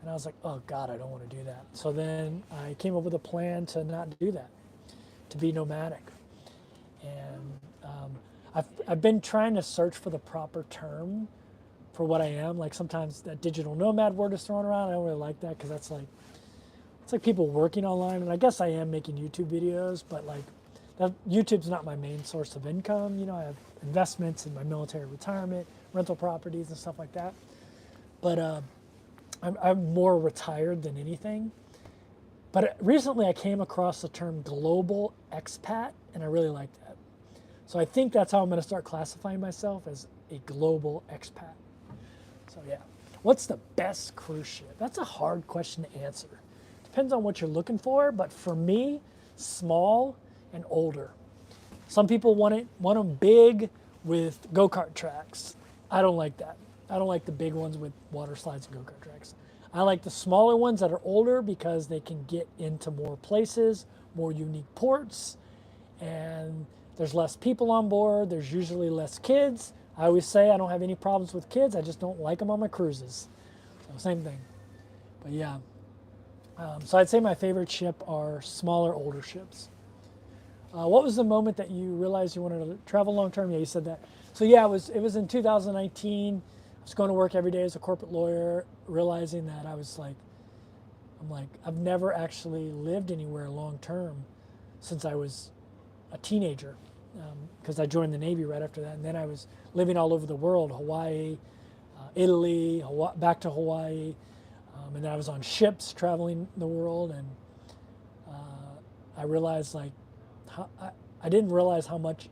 Speaker 1: And I was like, oh God, I don't want to do that. So then I came up with a plan to not do that, to be nomadic. And I've been trying to search for the proper term for what I am. Like sometimes that digital nomad word is thrown around. I don't really like that because that's like, it's like people working online, and I guess I am making YouTube videos, but like YouTube's not my main source of income. You know, I have investments in my military retirement, rental properties and stuff like that. But I'm more retired than anything. But recently I came across the term global expat, and I really like that. So I think that's how I'm going to start classifying myself, as a global expat. So yeah. What's the best cruise ship? That's a hard question to answer. Depends on what you're looking for, but for me, small and older. Some people want them big with go-kart tracks. I don't like that. I don't like the big ones with water slides and go-kart tracks. I like the smaller ones that are older because they can get into more places, more unique ports, and there's less people on board. There's usually less kids. I always say I don't have any problems with kids. I just don't like them on my cruises. So same thing. But yeah. So I'd say my favorite ship are smaller, older ships. What was the moment that you realized you wanted to travel long term? Yeah, you said that. So yeah, it was in 2019. I was going to work every day as a corporate lawyer, realizing that I'm like, I've never actually lived anywhere long term. since I was a teenager, because I joined the Navy right after that. And then I was living all over the world, Hawaii, Italy, back to Hawaii. And then I was on ships traveling the world. And I realized I didn't realize how much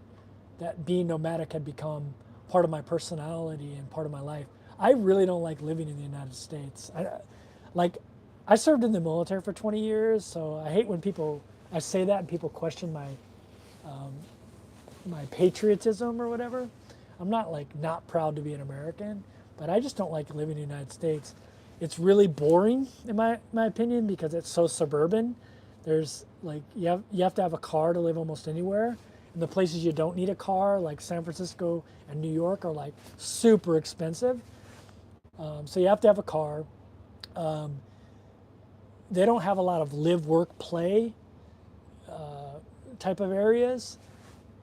Speaker 1: that being nomadic had become part of my personality and part of my life. I really don't like living in the United States. I served in the military for 20 years, so I hate when I say that and people question my patriotism or whatever. I'm not not proud to be an American, but I just don't like living in the United States. It's really boring in my opinion because it's so suburban. There's you have to have a car to live almost anywhere. And the places you don't need a car, like San Francisco and New York, are super expensive. So you have to have a car. They don't have a lot of live, work, play type of areas.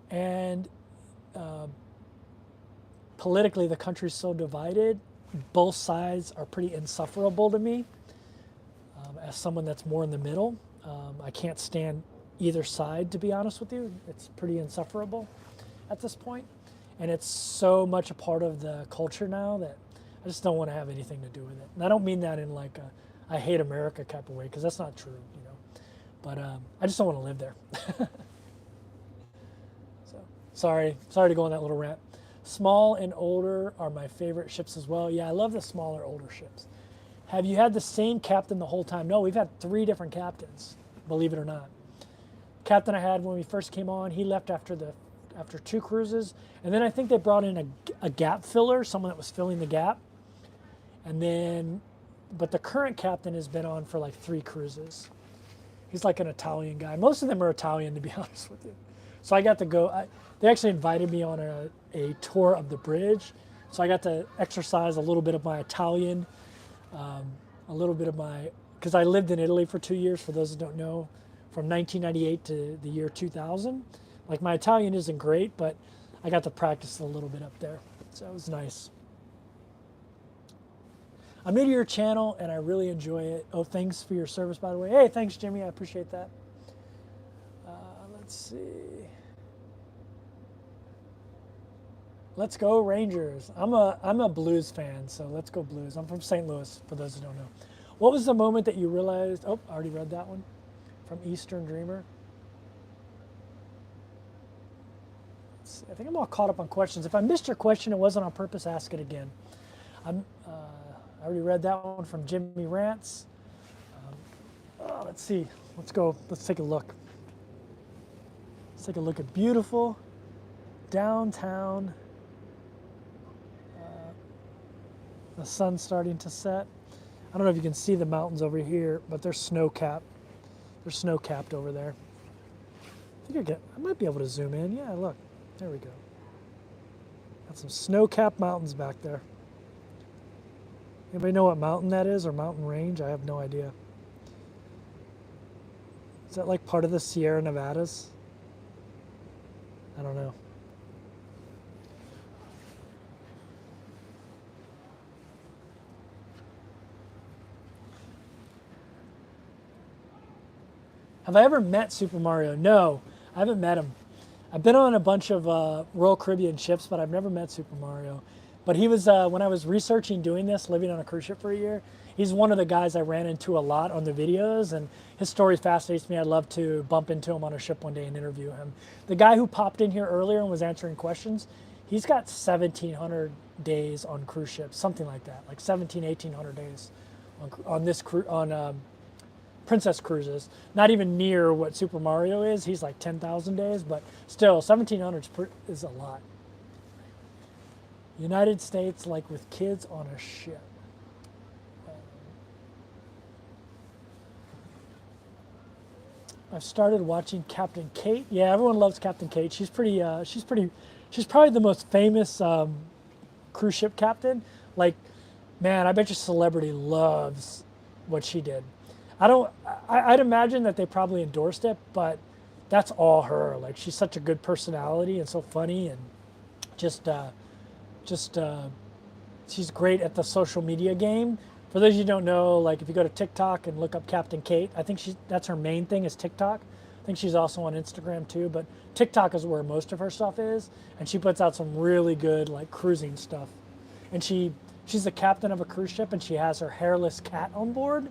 Speaker 1: And politically, the country's so divided. Both sides are pretty insufferable to me. As someone that's more in the middle, I can't stand either side, to be honest with you. It's pretty insufferable at this point. And it's so much a part of the culture now that I just don't want to have anything to do with it. And I don't mean that in I hate America type of way, because that's not true, But I just don't want to live there. So sorry to go on that little rant. Small and older are my favorite ships as well. Yeah, I love the smaller, older ships. Have you had the same captain the whole time? No, we've had 3 different captains, believe it or not. Captain I had when we first came on, he left after 2 cruises, and then I think they brought in a gap filler, someone that was filling the gap. And then, but the current captain has been on for 3 cruises. He's an Italian guy. Most of them are Italian, to be honest with you. So I got to go. They actually invited me on a tour of the bridge, so I got to exercise a little bit of my Italian, because I lived in Italy for 2 years. For those who don't know, from 1998 to the year 2000. My Italian isn't great, but I got to practice a little bit up there, so it was nice. I'm new to your channel and I really enjoy it. Oh, thanks for your service, by the way. Hey, thanks, Jimmy. I appreciate that. Let's see. Let's go Rangers. I'm a Blues fan, so let's go Blues. I'm from St. Louis, for those who don't know. What was the moment that you realized? Oh, I already read that one. From Eastern Dreamer. I think I'm all caught up on questions. If I missed your question, it wasn't on purpose. Ask it again. I already read that one from Jimmy Rants. Let's see. Let's go. Let's take a look. Let's take a look at beautiful downtown. The sun's starting to set. I don't know if you can see the mountains over here, but they're snow-capped. They're snow-capped over there. I might be able to zoom in. Yeah, look. There we go. Got some snow-capped mountains back there. Anybody know what mountain that is, or mountain range? I have no idea. Is that part of the Sierra Nevadas? I don't know. Have I ever met Super Mario? No, I haven't met him. I've been on a bunch of Royal Caribbean ships, but I've never met Super Mario. But he was, when I was researching doing this, living on a cruise ship for a year, he's one of the guys I ran into a lot on the videos, and his story fascinates me. I'd love to bump into him on a ship one day and interview him. The guy who popped in here earlier and was answering questions, he's got 1,700 days on cruise ships, something like that, 1,800 days on this Princess Cruises. Not even near what Super Mario is. He's 10,000 days, but still, 1,700 is a lot. United States, with kids on a ship. I've started watching Captain Kate. Yeah, everyone loves Captain Kate. She's pretty. She's probably the most famous cruise ship captain. Man, I bet your celebrity loves what she did. I'd imagine that they probably endorsed it, but that's all her. She's such a good personality and so funny, and she's great at the social media game. For those of you who don't know, if you go to TikTok and look up Captain Kate, I think that's her main thing is TikTok. I think she's also on Instagram too, but TikTok is where most of her stuff is, and she puts out some really good like cruising stuff. And she's the captain of a cruise ship, and she has her hairless cat on board,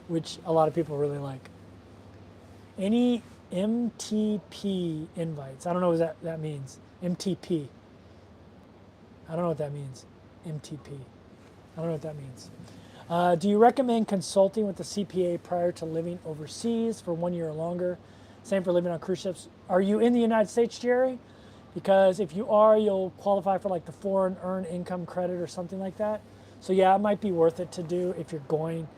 Speaker 1: which a lot of people really like. Any MTP invites? I don't know what that means. MTP. I don't know what that means. MTP. I don't know what that means. Do you recommend consulting with the CPA prior to living overseas for 1 year or longer? Same for living on cruise ships. Are you in the United States, Jerry? Because if you are, you'll qualify for like the foreign earned income credit or something like that. So yeah, it might be worth it to do if you're going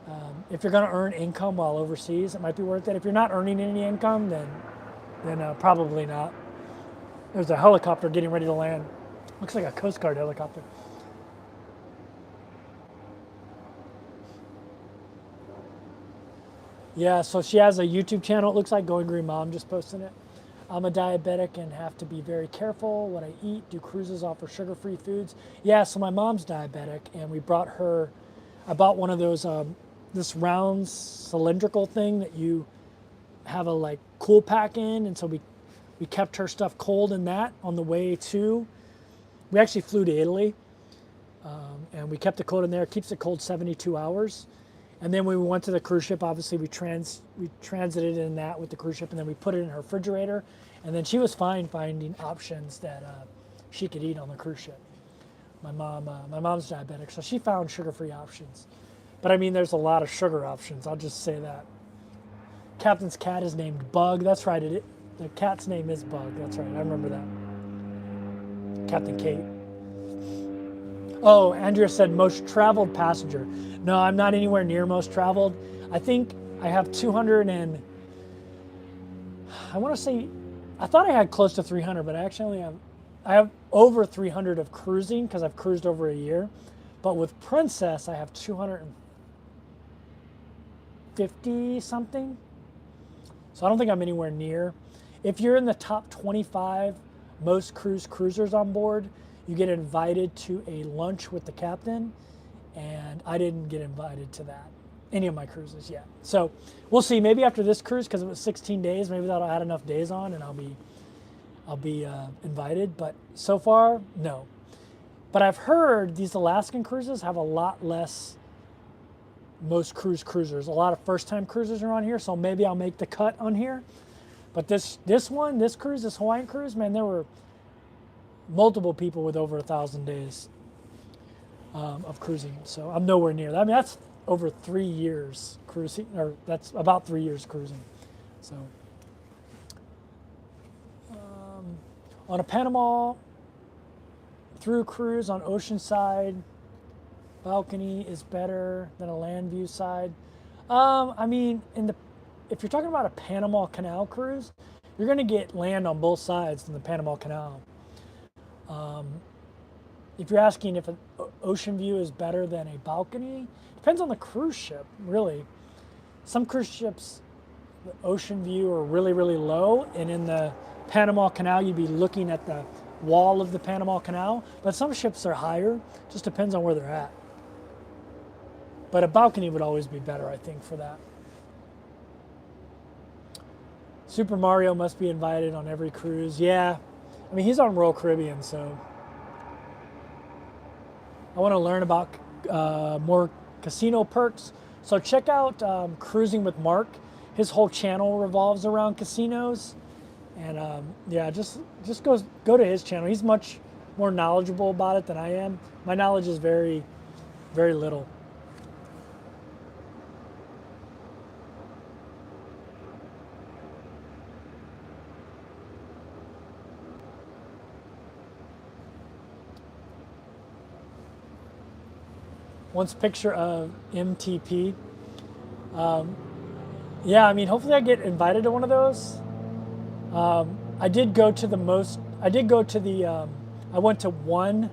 Speaker 1: to earn income while overseas. It might be worth it. If you're not earning any income, then probably not. There's a helicopter getting ready to land. Looks like a Coast Guard helicopter. Yeah, so she has a YouTube channel, it looks like. Going Green Mom just posted it. I'm a diabetic and have to be very careful what I eat. Do cruises offer sugar-free foods? Yeah, so my mom's diabetic, and I bought one of those, this round cylindrical thing that you have a like cool pack in, and so we kept her stuff cold in that on the way to, we actually flew to Italy, and we kept it cold in there. It keeps it cold 72 hours. And then when we went to the cruise ship, obviously we transited in that with the cruise ship, and then we put it in her refrigerator. And then she was fine finding options that she could eat on the cruise ship. My mom's diabetic, so she found sugar-free options. But I mean, there's a lot of sugar options. I'll just say that. Captain's cat is named Bug. That's right. The cat's name is Bug. That's right. I remember that. Captain Kate. Oh, Andrea said most traveled passenger. No, I'm not anywhere near most traveled. I think I have 200 and I want to say, I thought I had close to 300, but I actually I have over 300 of cruising because I've cruised over a year. But with Princess, I have 250 something. So I don't think I'm anywhere near. If you're in the top 25 most cruisers on board, you get invited to a lunch with the captain, and I didn't get invited to that, any of my cruises yet. So we'll see. Maybe after this cruise, because it was 16 days, maybe that'll add enough days on, and I'll be invited. But so far, no. But I've heard these Alaskan cruises have a lot less most cruisers. A lot of first-time cruisers are on here, so maybe I'll make the cut on here. But this cruise, this Hawaiian cruise, man, there were multiple people with over 1,000 days of cruising. So I'm nowhere near that. I mean, that's over 3 years cruising, or that's about 3 years cruising. So on a Panama through cruise on Oceanside, balcony is better than a land view side. I mean, if you're talking about a Panama Canal cruise, you're going to get land on both sides in the Panama Canal. If you're asking if an ocean view is better than a balcony, depends on the cruise ship, really. Some cruise ships, the ocean view are really, really low, and in the Panama Canal, you'd be looking at the wall of the Panama Canal, but some ships are higher, just depends on where they're at. But a balcony would always be better, I think, for that. Super Mario must be invited on every cruise. Yeah, I mean, he's on Royal Caribbean, so I want to learn about more casino perks. So check out Cruising with Mark. His whole channel revolves around casinos. And yeah, just go to his channel. He's much more knowledgeable about it than I am. My knowledge is very, very little. One's picture of MTP. Yeah, I mean, hopefully I get invited to one of those. I did go to I went to one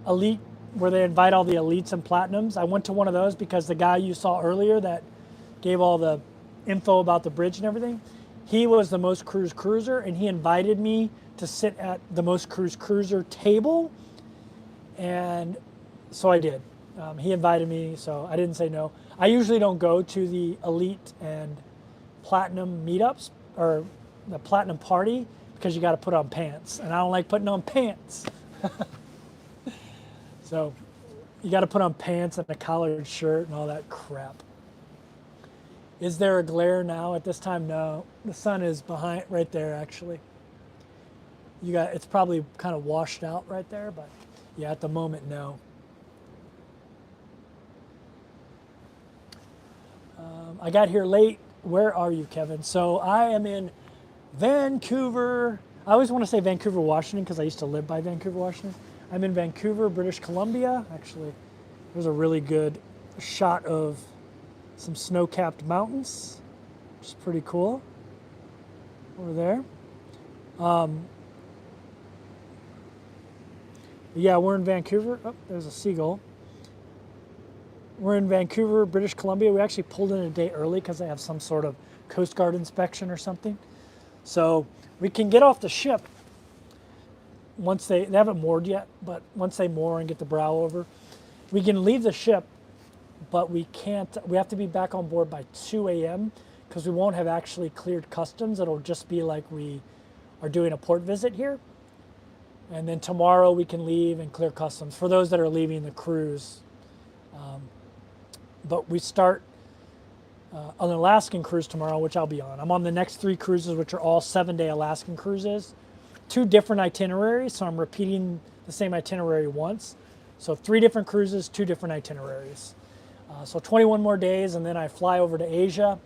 Speaker 1: elite where they invite all the elites and platinums. I went to one of those because the guy you saw earlier that gave all the info about the bridge and everything, he was the most cruiser, and he invited me to sit at the most cruiser table, and so I did. He invited me, so I didn't say no. I usually don't go to the elite and platinum meetups or the platinum party because you got to put on pants, and I don't like putting on pants. So you got to put on pants and a collared shirt and all that crap. Is there a glare now at this time? No, the sun is behind right there actually. It's probably kind of washed out right there, but yeah, at the moment, no. I got here late. Where are you, Kevin? So I am in Vancouver. I always want to say Vancouver, Washington, because I used to live by Vancouver, Washington. I'm in Vancouver, British Columbia. Actually, there's a really good shot of some snow-capped mountains, which is pretty cool over there. Yeah, we're in Vancouver. Oh, there's a seagull. We're in Vancouver, British Columbia. We actually pulled in a day early because they have some sort of Coast Guard inspection or something. So we can get off the ship once they haven't moored yet, but once they moor and get the brow over, we can leave the ship, but we have to be back on board by 2 a.m. because we won't have actually cleared customs. It'll just be like we are doing a port visit here. And then tomorrow we can leave and clear customs for those that are leaving the cruise. But we start on an Alaskan cruise tomorrow, which I'll be on. I'm on the next 3 cruises, which are all 7-day Alaskan cruises. 2 different itineraries, so I'm repeating the same itinerary once. So 3 different cruises, 2 different itineraries. So 21 more days, and then I fly over to Asia,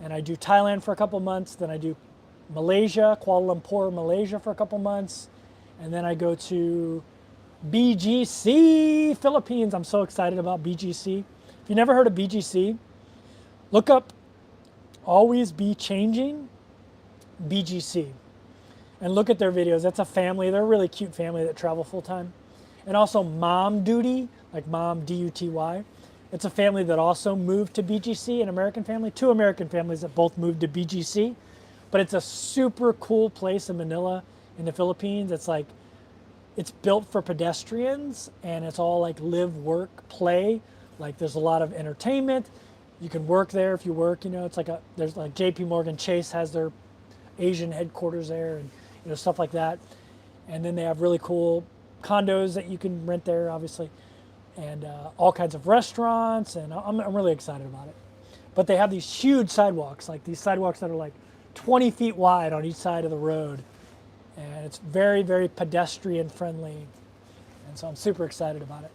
Speaker 1: and I do Thailand for a couple months. Then I do Malaysia, Kuala Lumpur, Malaysia for a couple months, and then I go to BGC, Philippines. I'm so excited about BGC. If you never heard of BGC, look up Always Be Changing BGC and look at their videos. That's a family. They're a really cute family that travel full time. And also Mom Duty, like Mom D-U-T-Y. It's a family that also moved to BGC, an American family. 2 American families that both moved to BGC. But it's a super cool place in Manila in the Philippines. It's built for pedestrians, and it's all like live, work, play. Like there's a lot of entertainment. You can work there if you work, it's there's like JP Morgan Chase has their Asian headquarters there, and stuff like that. And then they have really cool condos that you can rent there, obviously, and all kinds of restaurants, and I'm really excited about it. But they have these huge sidewalks, like these sidewalks that are like 20 feet wide on each side of the road. And it's very, very pedestrian friendly. And so I'm super excited about it.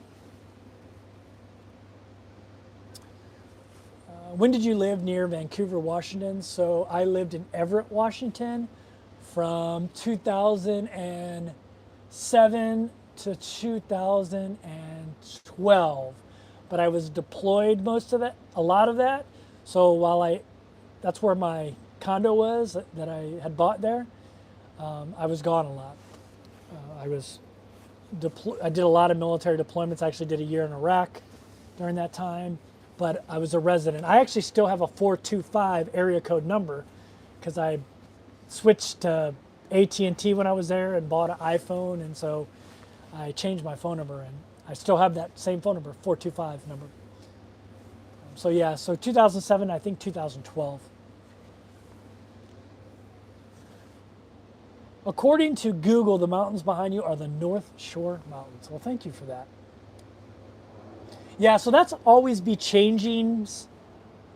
Speaker 1: When did you live near Vancouver, Washington? So I lived in Everett, Washington from 2007 to 2012. But I was deployed a lot of that. So that's where my condo was that I had bought there. I was gone a lot. I did a lot of military deployments. I actually did a year in Iraq during that time, but I was a resident. I actually still have a 425 area code number because I switched to AT&T when I was there and bought an iPhone, and so I changed my phone number, and I still have that same phone number, 425 number. So yeah, so 2007, I think 2012. According to Google, the mountains behind you are the North Shore Mountains. Well, thank you for that. Yeah, so that's Always Be Changing's.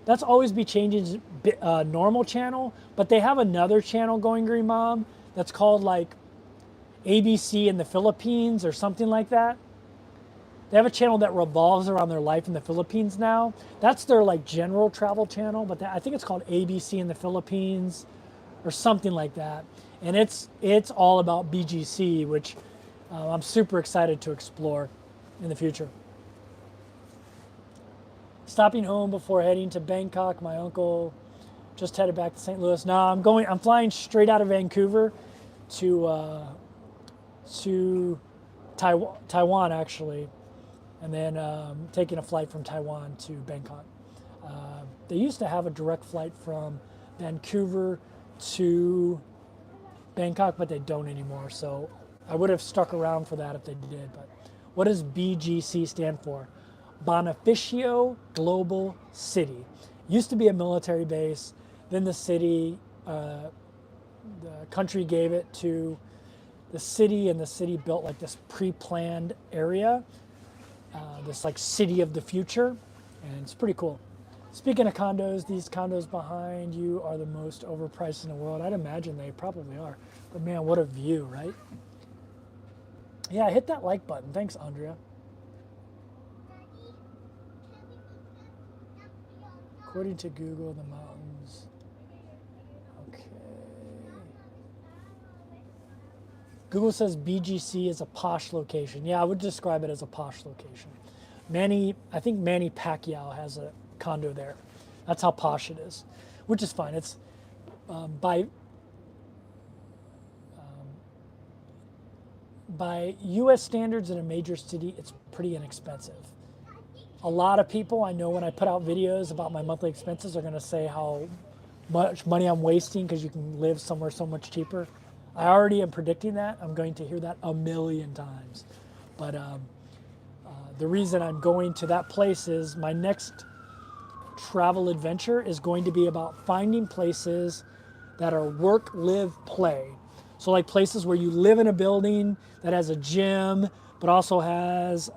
Speaker 1: That's Always Be Changing's normal channel, but they have another channel going, Green Mom, that's called like ABC in the Philippines or something like that. They have a channel that revolves around their life in the Philippines now. That's their like general travel channel, but I think it's called ABC in the Philippines or something like that. And it's all about BGC, which I'm super excited to explore in the future. Stopping home before heading to Bangkok. My uncle just headed back to St. Louis. No, I'm flying straight out of Vancouver to Taiwan actually, and then taking a flight from Taiwan to Bangkok. They used to have a direct flight from Vancouver to Bangkok, but they don't anymore. So I would have stuck around for that if they did. But what does BGC stand for? Bonifacio Global City. Used to be a military base. Then the city, the country gave it to the city, and the city built like this pre-planned area, this like city of the future, and it's pretty cool. Speaking of condos, these condos behind you are the most overpriced in the world. I'd imagine they probably are. But man, what a view, right? Yeah, hit that like button. Thanks, Andrea. According to Google, the mountains. Okay. Google says BGC is a posh location. Yeah, I would describe it as a posh location. I think Manny Pacquiao has a condo there. That's how posh it is, which is fine. It's by U.S. standards in a major city, it's pretty inexpensive. A lot of people I know when I put out videos about my monthly expenses are going to say how much money I'm wasting because you can live somewhere so much cheaper. I already am predicting that. I'm going to hear that a million times. But the reason I'm going to that place is my next travel adventure is going to be about finding places that are work, live, play. So like places where you live in a building that has a gym, but also has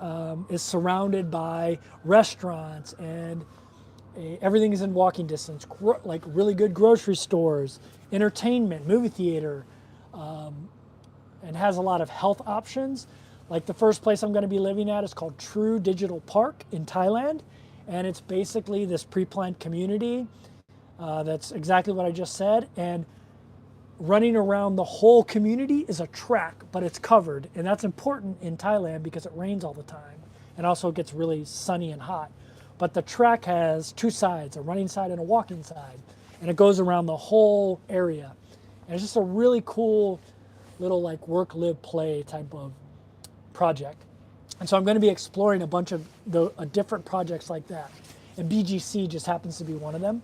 Speaker 1: is surrounded by restaurants and everything is in walking distance, like really good grocery stores, entertainment, movie theater, and has a lot of health options. Like the first place I'm going to be living at is called True Digital Park in Thailand, and it's basically this pre-planned community that's exactly what I just said, and running around the whole community is a track, but it's covered, and that's important in Thailand because it rains all the time, and also it gets really sunny and hot. But the track has two sides, a running side and a walking side, and it goes around the whole area. And it's just a really cool little like work, live, play type of project. And so I'm going to be exploring a bunch of different projects like that. And BGC just happens to be one of them.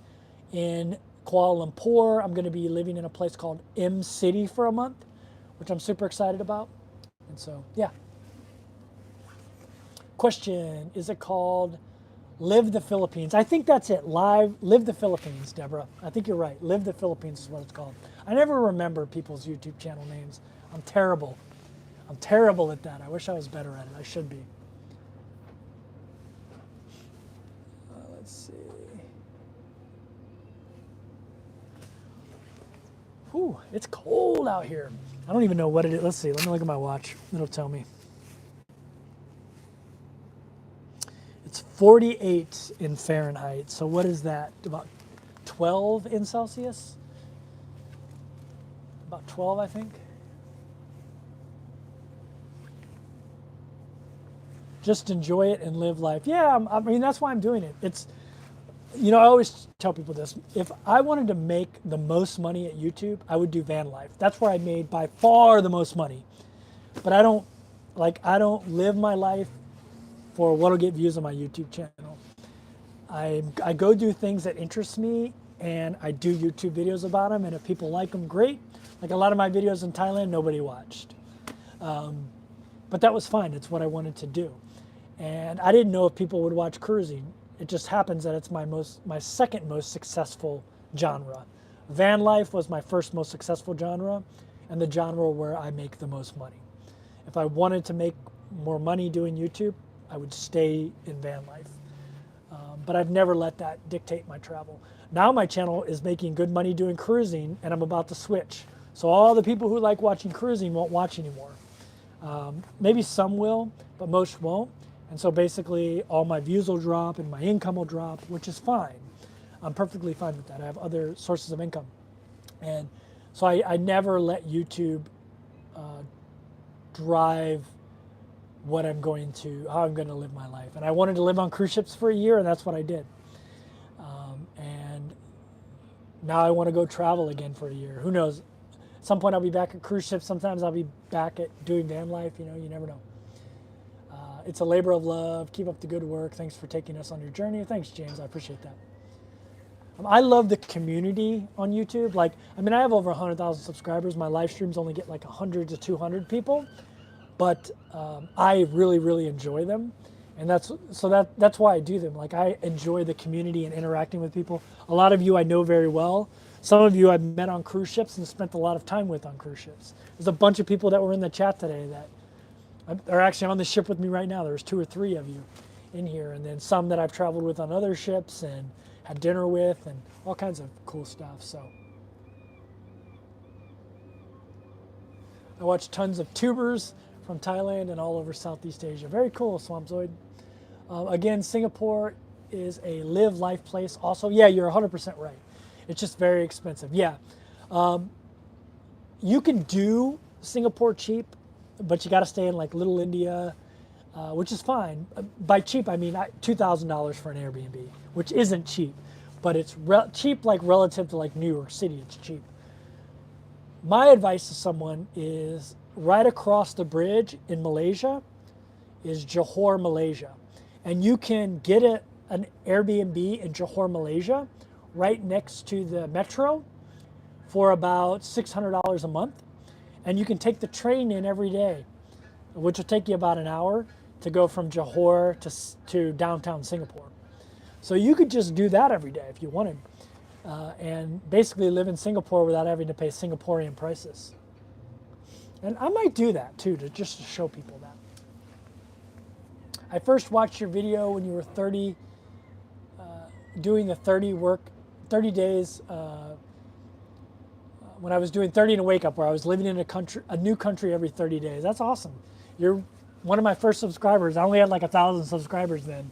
Speaker 1: In Kuala Lumpur, I'm going to be living in a place called M City for a month, which I'm super excited about. And so, yeah. Question, is it called Live the Philippines? I think that's it. Live the Philippines, Deborah. I think you're right. Live the Philippines is what it's called. I never remember people's YouTube channel names. I'm terrible. I'm terrible at that. I wish I was better at it. I should be. Let's see. Whew, it's cold out here. I don't even know what it is. Let's see. Let me look at my watch. It'll tell me. It's 48 in Fahrenheit. So what is that? About 12 in Celsius? About 12, I think. Just enjoy it and live life. Yeah, I mean, that's why I'm doing it. It's, you know, I always tell people this. If I wanted to make the most money at YouTube, I would do van life. That's where I made by far the most money. But I don't live my life for what'll get views on my YouTube channel. I go do things that interest me, and I do YouTube videos about them, and if people like them, great. Like a lot of my videos in Thailand, nobody watched. But that was fine. It's what I wanted to do. And I didn't know if people would watch cruising. It just happens that it's my second most successful genre. Van life was my first most successful genre, and the genre where I make the most money. If I wanted to make more money doing YouTube, I would stay in van life. But I've never let that dictate my travel. Now my channel is making good money doing cruising, and I'm about to switch. So all the people who like watching cruising won't watch anymore. Maybe some will, but most won't. And so basically all my views will drop and my income will drop, which is fine. I'm perfectly fine with that. I have other sources of income. And so I never let YouTube drive how I'm going to live my life. And I wanted to live on cruise ships for a year, and that's what I did. And now I want to go travel again for a year. Who knows? At some point I'll be back at cruise ships. Sometimes I'll be back at doing van life. You know, you never know. It's a labor of love. Keep up the good work. Thanks for taking us on your journey. Thanks, James. I appreciate that. I love the community on YouTube. Like, I mean, I have over 100,000 subscribers. My live streams only get like 100 to 200 people, but I really, really enjoy them. And that's why I do them. Like, I enjoy the community and interacting with people. A lot of you I know very well. Some of you I've met on cruise ships and spent a lot of time with on cruise ships. There's a bunch of people that were in the chat today that are actually on the ship with me right now. There's 2 or 3 of you in here, and then some that I've traveled with on other ships and had dinner with, and all kinds of cool stuff. So I watched tons of tubers from Thailand and all over Southeast Asia. Very cool, Swampzoid. Again, Singapore is a live life place. Also, yeah, you're 100% right. It's just very expensive. Yeah, you can do Singapore cheap, but you got to stay in like Little India, which is fine. By cheap, I mean $2,000 for an Airbnb, which isn't cheap, but it's cheap like relative to like New York City. It's cheap. My advice to someone is right across the bridge in Malaysia is Johor, Malaysia. And you can get an Airbnb in Johor, Malaysia, right next to the metro for about $600 a month. And you can take the train in every day, which will take you about an hour to go from Johor to downtown Singapore. So you could just do that every day if you wanted, and basically live in Singapore without having to pay Singaporean prices. And I might do that too, just to show people that. I first watched your video when you were 30, doing the 30 days, when I was doing 30 in a wake up, where I was living in a new country every 30 days. That's awesome. You're one of my first subscribers. I only had like 1,000 subscribers then.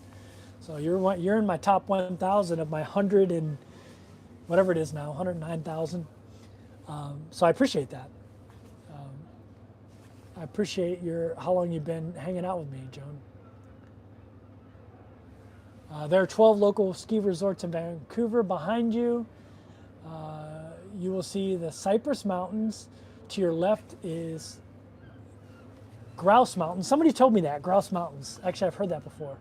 Speaker 1: So you're in my top 1,000 of my 100 and whatever it is now, 109,000. So I appreciate that. I appreciate how long you've been hanging out with me, Joan. There are 12 local ski resorts in Vancouver. Behind you, you will see the Cypress Mountains. To your left is Grouse Mountains. Somebody told me that, Grouse Mountains. Actually, I've heard that before.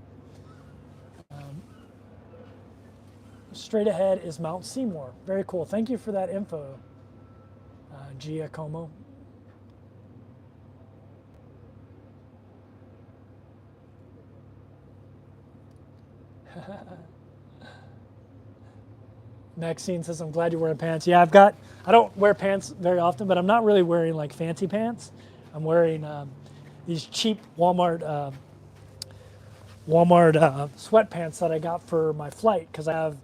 Speaker 1: Straight ahead is Mount Seymour. Very cool. Thank you for that info, Giacomo. Maxine says, I'm glad you're wearing pants. Yeah, I don't wear pants very often, but I'm not really wearing like fancy pants. I'm wearing these cheap Walmart sweatpants that I got for my flight because I have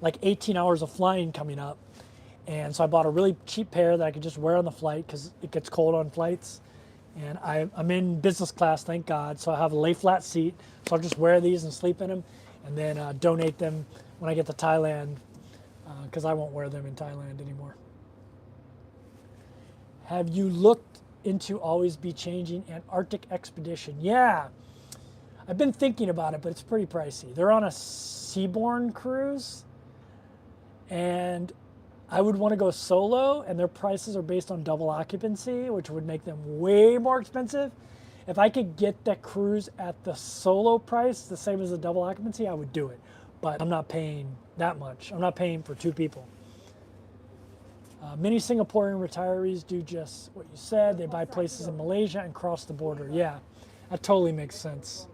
Speaker 1: like 18 hours of flying coming up. And so I bought a really cheap pair that I could just wear on the flight because it gets cold on flights. And I'm in business class, thank God. So I have a lay flat seat. So I'll just wear these and sleep in them and then donate them when I get to Thailand because I won't wear them in Thailand anymore. Have you looked into Always Be Changing an Arctic expedition? Yeah, I've been thinking about it, but it's pretty pricey. They're on a seaborne cruise, and I would want to go solo, and their prices are based on double occupancy, which would make them way more expensive. If I could get that cruise at the solo price, the same as the double occupancy, I would do it. But I'm not paying that much. I'm not paying for 2 people. Many Singaporean retirees do just what you said. They buy places in Malaysia and cross the border. Yeah, that totally makes sense.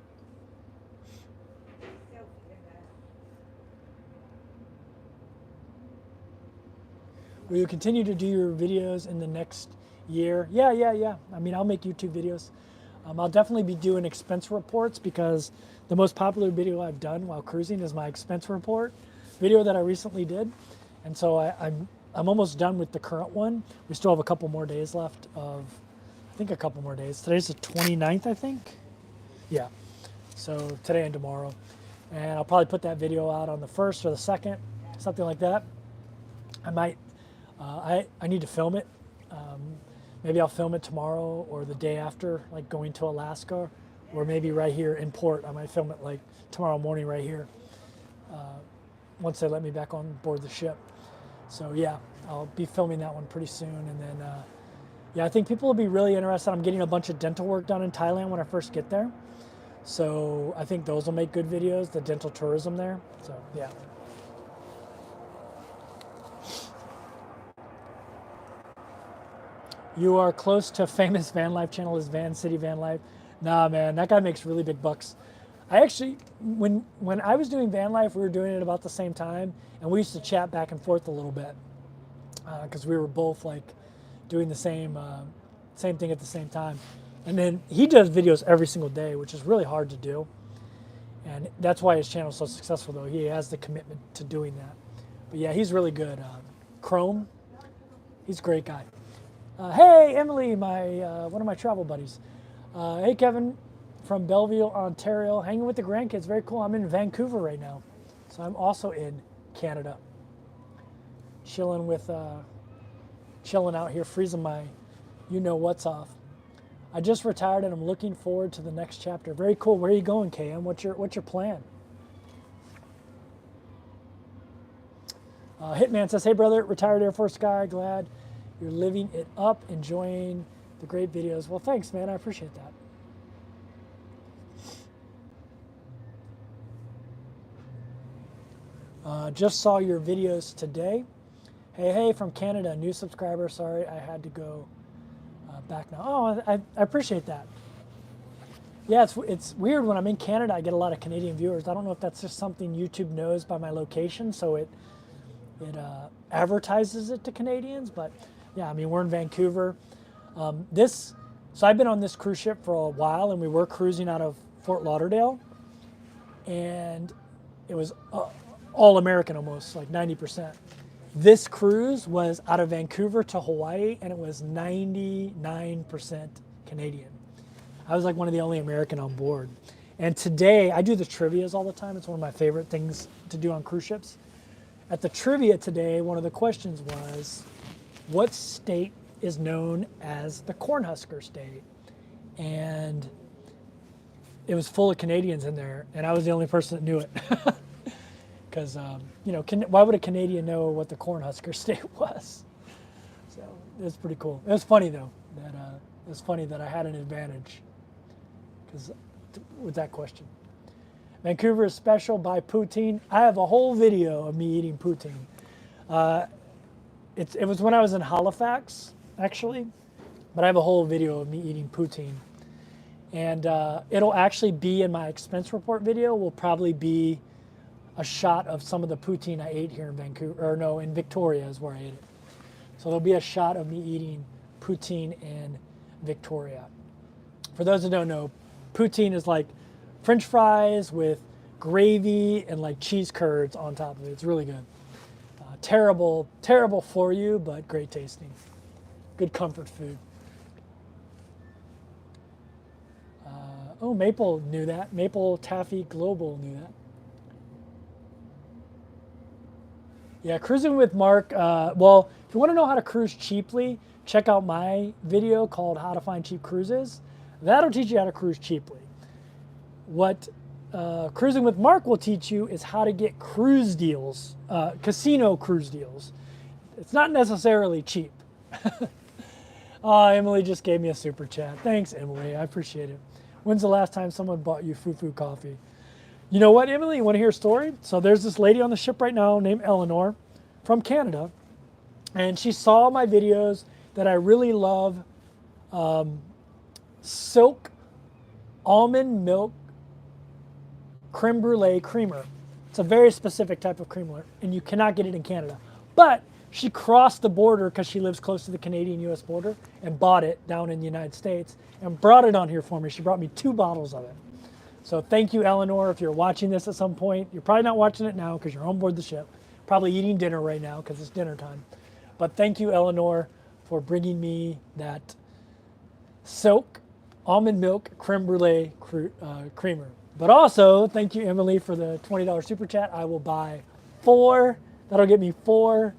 Speaker 1: Will you continue to do your videos in the next year? Yeah. I mean, I'll make YouTube videos. I'll definitely be doing expense reports because the most popular video I've done while cruising is my expense report video that I recently did. And so I'm almost done with the current one. We still have a couple more days left I think a couple more days. Today's the 29th, I think. Yeah, so today and tomorrow. And I'll probably put that video out on the 1st or the 2nd, something like that. I might, I need to film it. Maybe I'll film it tomorrow or the day after, like going to Alaska, or maybe right here in port. I might film it like tomorrow morning right here, once they let me back on board the ship. So yeah, I'll be filming that one pretty soon. And then, yeah, I think people will be really interested. I'm getting a bunch of dental work done in Thailand when I first get there. So I think those will make good videos, the dental tourism there. So yeah. You are close to famous van life channel is Van City Van Life. Nah, man, that guy makes really big bucks. I actually, when I was doing van life, we were doing it about the same time, and we used to chat back and forth a little bit because we were both like doing the same thing at the same time. And then he does videos every single day, which is really hard to do, and that's why his channel is so successful. Though he has the commitment to doing that. But yeah, he's really good. Chrome, he's a great guy. Hey, Emily, my one of my travel buddies. Hey, Kevin, from Belleville, Ontario, hanging with the grandkids. Very cool. I'm in Vancouver right now, so I'm also in Canada. Chilling out here, freezing my you-know-what's off. I just retired and I'm looking forward to the next chapter. Very cool. Where are you going, KM? What's your plan? Hitman says, hey brother, retired Air Force guy, glad you're living it up, enjoying the great videos. Well, thanks, man. I appreciate that. Just saw your videos today. Hey, from Canada, new subscriber. Sorry, I had to go back now. Oh, I appreciate that. Yeah, it's weird when I'm in Canada, I get a lot of Canadian viewers. I don't know if that's just something YouTube knows by my location, so it advertises it to Canadians. But yeah, I mean, we're in Vancouver. So I've been on this cruise ship for a while, and we were cruising out of Fort Lauderdale, and it was all American almost, like 90%. This cruise was out of Vancouver to Hawaii, and it was 99% Canadian. I was like one of the only American on board. And today, I do the trivias all the time. It's one of my favorite things to do on cruise ships. At the trivia today, one of the questions was, what state is known as the Cornhusker State? And it was full of Canadians in there, and I was the only person that knew it. Because, why would a Canadian know what the Cornhusker State was? So it was pretty cool. It was funny, though. That I had an advantage with that question. Vancouver is special by poutine. I have a whole video of me eating poutine. It was when I was in Halifax, actually, but I have a whole video of me eating poutine. And it'll actually be in my expense report video, will probably be a shot of some of the poutine I ate here in Vancouver, in Victoria is where I ate it. So there'll be a shot of me eating poutine in Victoria. For those who don't know, poutine is like French fries with gravy and like cheese curds on top of it. It's really good. Terrible for you, but great tasting. Good comfort food. Maple knew that. Maple Taffy Global knew that. Yeah, cruising with Mark. Well, if you want to know how to cruise cheaply, check out my video called How to Find Cheap Cruises. That'll teach you how to cruise cheaply. What Cruising with Mark will teach you is how to get cruise deals, casino cruise deals. It's not necessarily cheap. Emily just gave me a super chat. Thanks, Emily. I appreciate it. When's the last time someone bought you foo-foo coffee? You know what, Emily? You want to hear a story? So there's this lady on the ship right now named Eleanor from Canada, and she saw my videos that I really love silk almond milk creme brulee creamer. It's a very specific type of creamer, and you cannot get it in Canada. But she crossed the border because she lives close to the Canadian-U.S. border and bought it down in the United States and brought it on here for me. She brought me 2 bottles of it. So thank you, Eleanor. If you're watching this at some point, you're probably not watching it now because you're on board the ship, probably eating dinner right now because it's dinner time. But thank you, Eleanor, for bringing me that silk almond milk creme brulee creamer. But also, thank you, Emily, for the $20 super chat. I will buy 4. That'll get me 4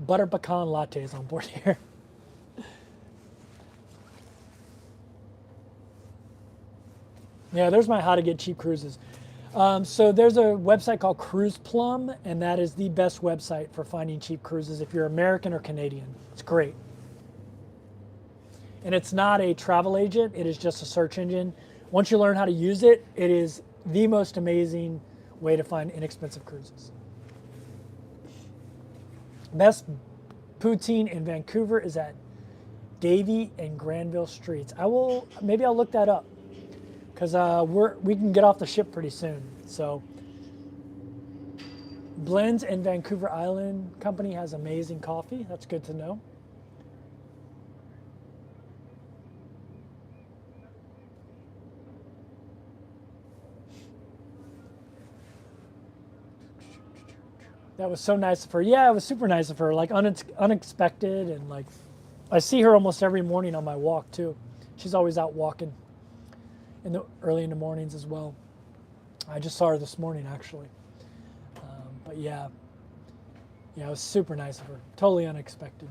Speaker 1: butter pecan lattes on board here. Yeah, there's my how to get cheap cruises. So there's a website called Cruise Plum, and that is the best website for finding cheap cruises if you're American or Canadian. It's great. And it's not a travel agent, it is just a search engine. Once you learn how to use it, it is the most amazing way to find inexpensive cruises. Best poutine in Vancouver is at Davie and Granville Streets. Maybe I'll look that up. because we can get off the ship pretty soon. So Blends and Vancouver Island Company has amazing coffee. That's good to know. That was so nice of her. Yeah, it was super nice of her. Like unexpected, and like I see her almost every morning on my walk too. She's always out walking early in the mornings as well. I just saw her this morning actually. But yeah, it was super nice of her. Totally unexpected.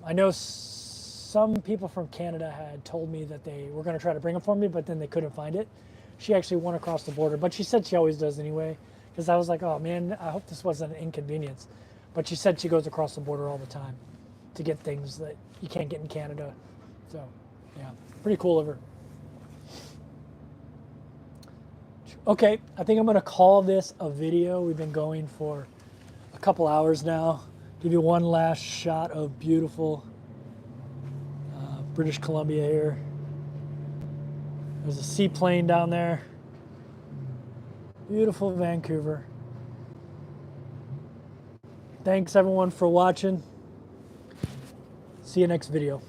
Speaker 1: I know some people from Canada had told me that they were going to try to bring them for me, but then they couldn't find it. She actually went across the border, but she said she always does anyway. Because I was like, oh man, I hope this wasn't an inconvenience. But she said she goes across the border all the time to get things that you can't get in Canada. So, yeah, pretty cool of her. Okay, I think I'm going to call this a video. We've been going for a couple hours now. Give you one last shot of beautiful British Columbia here. There's a seaplane down there. Beautiful Vancouver. Thanks everyone for watching. See you next video.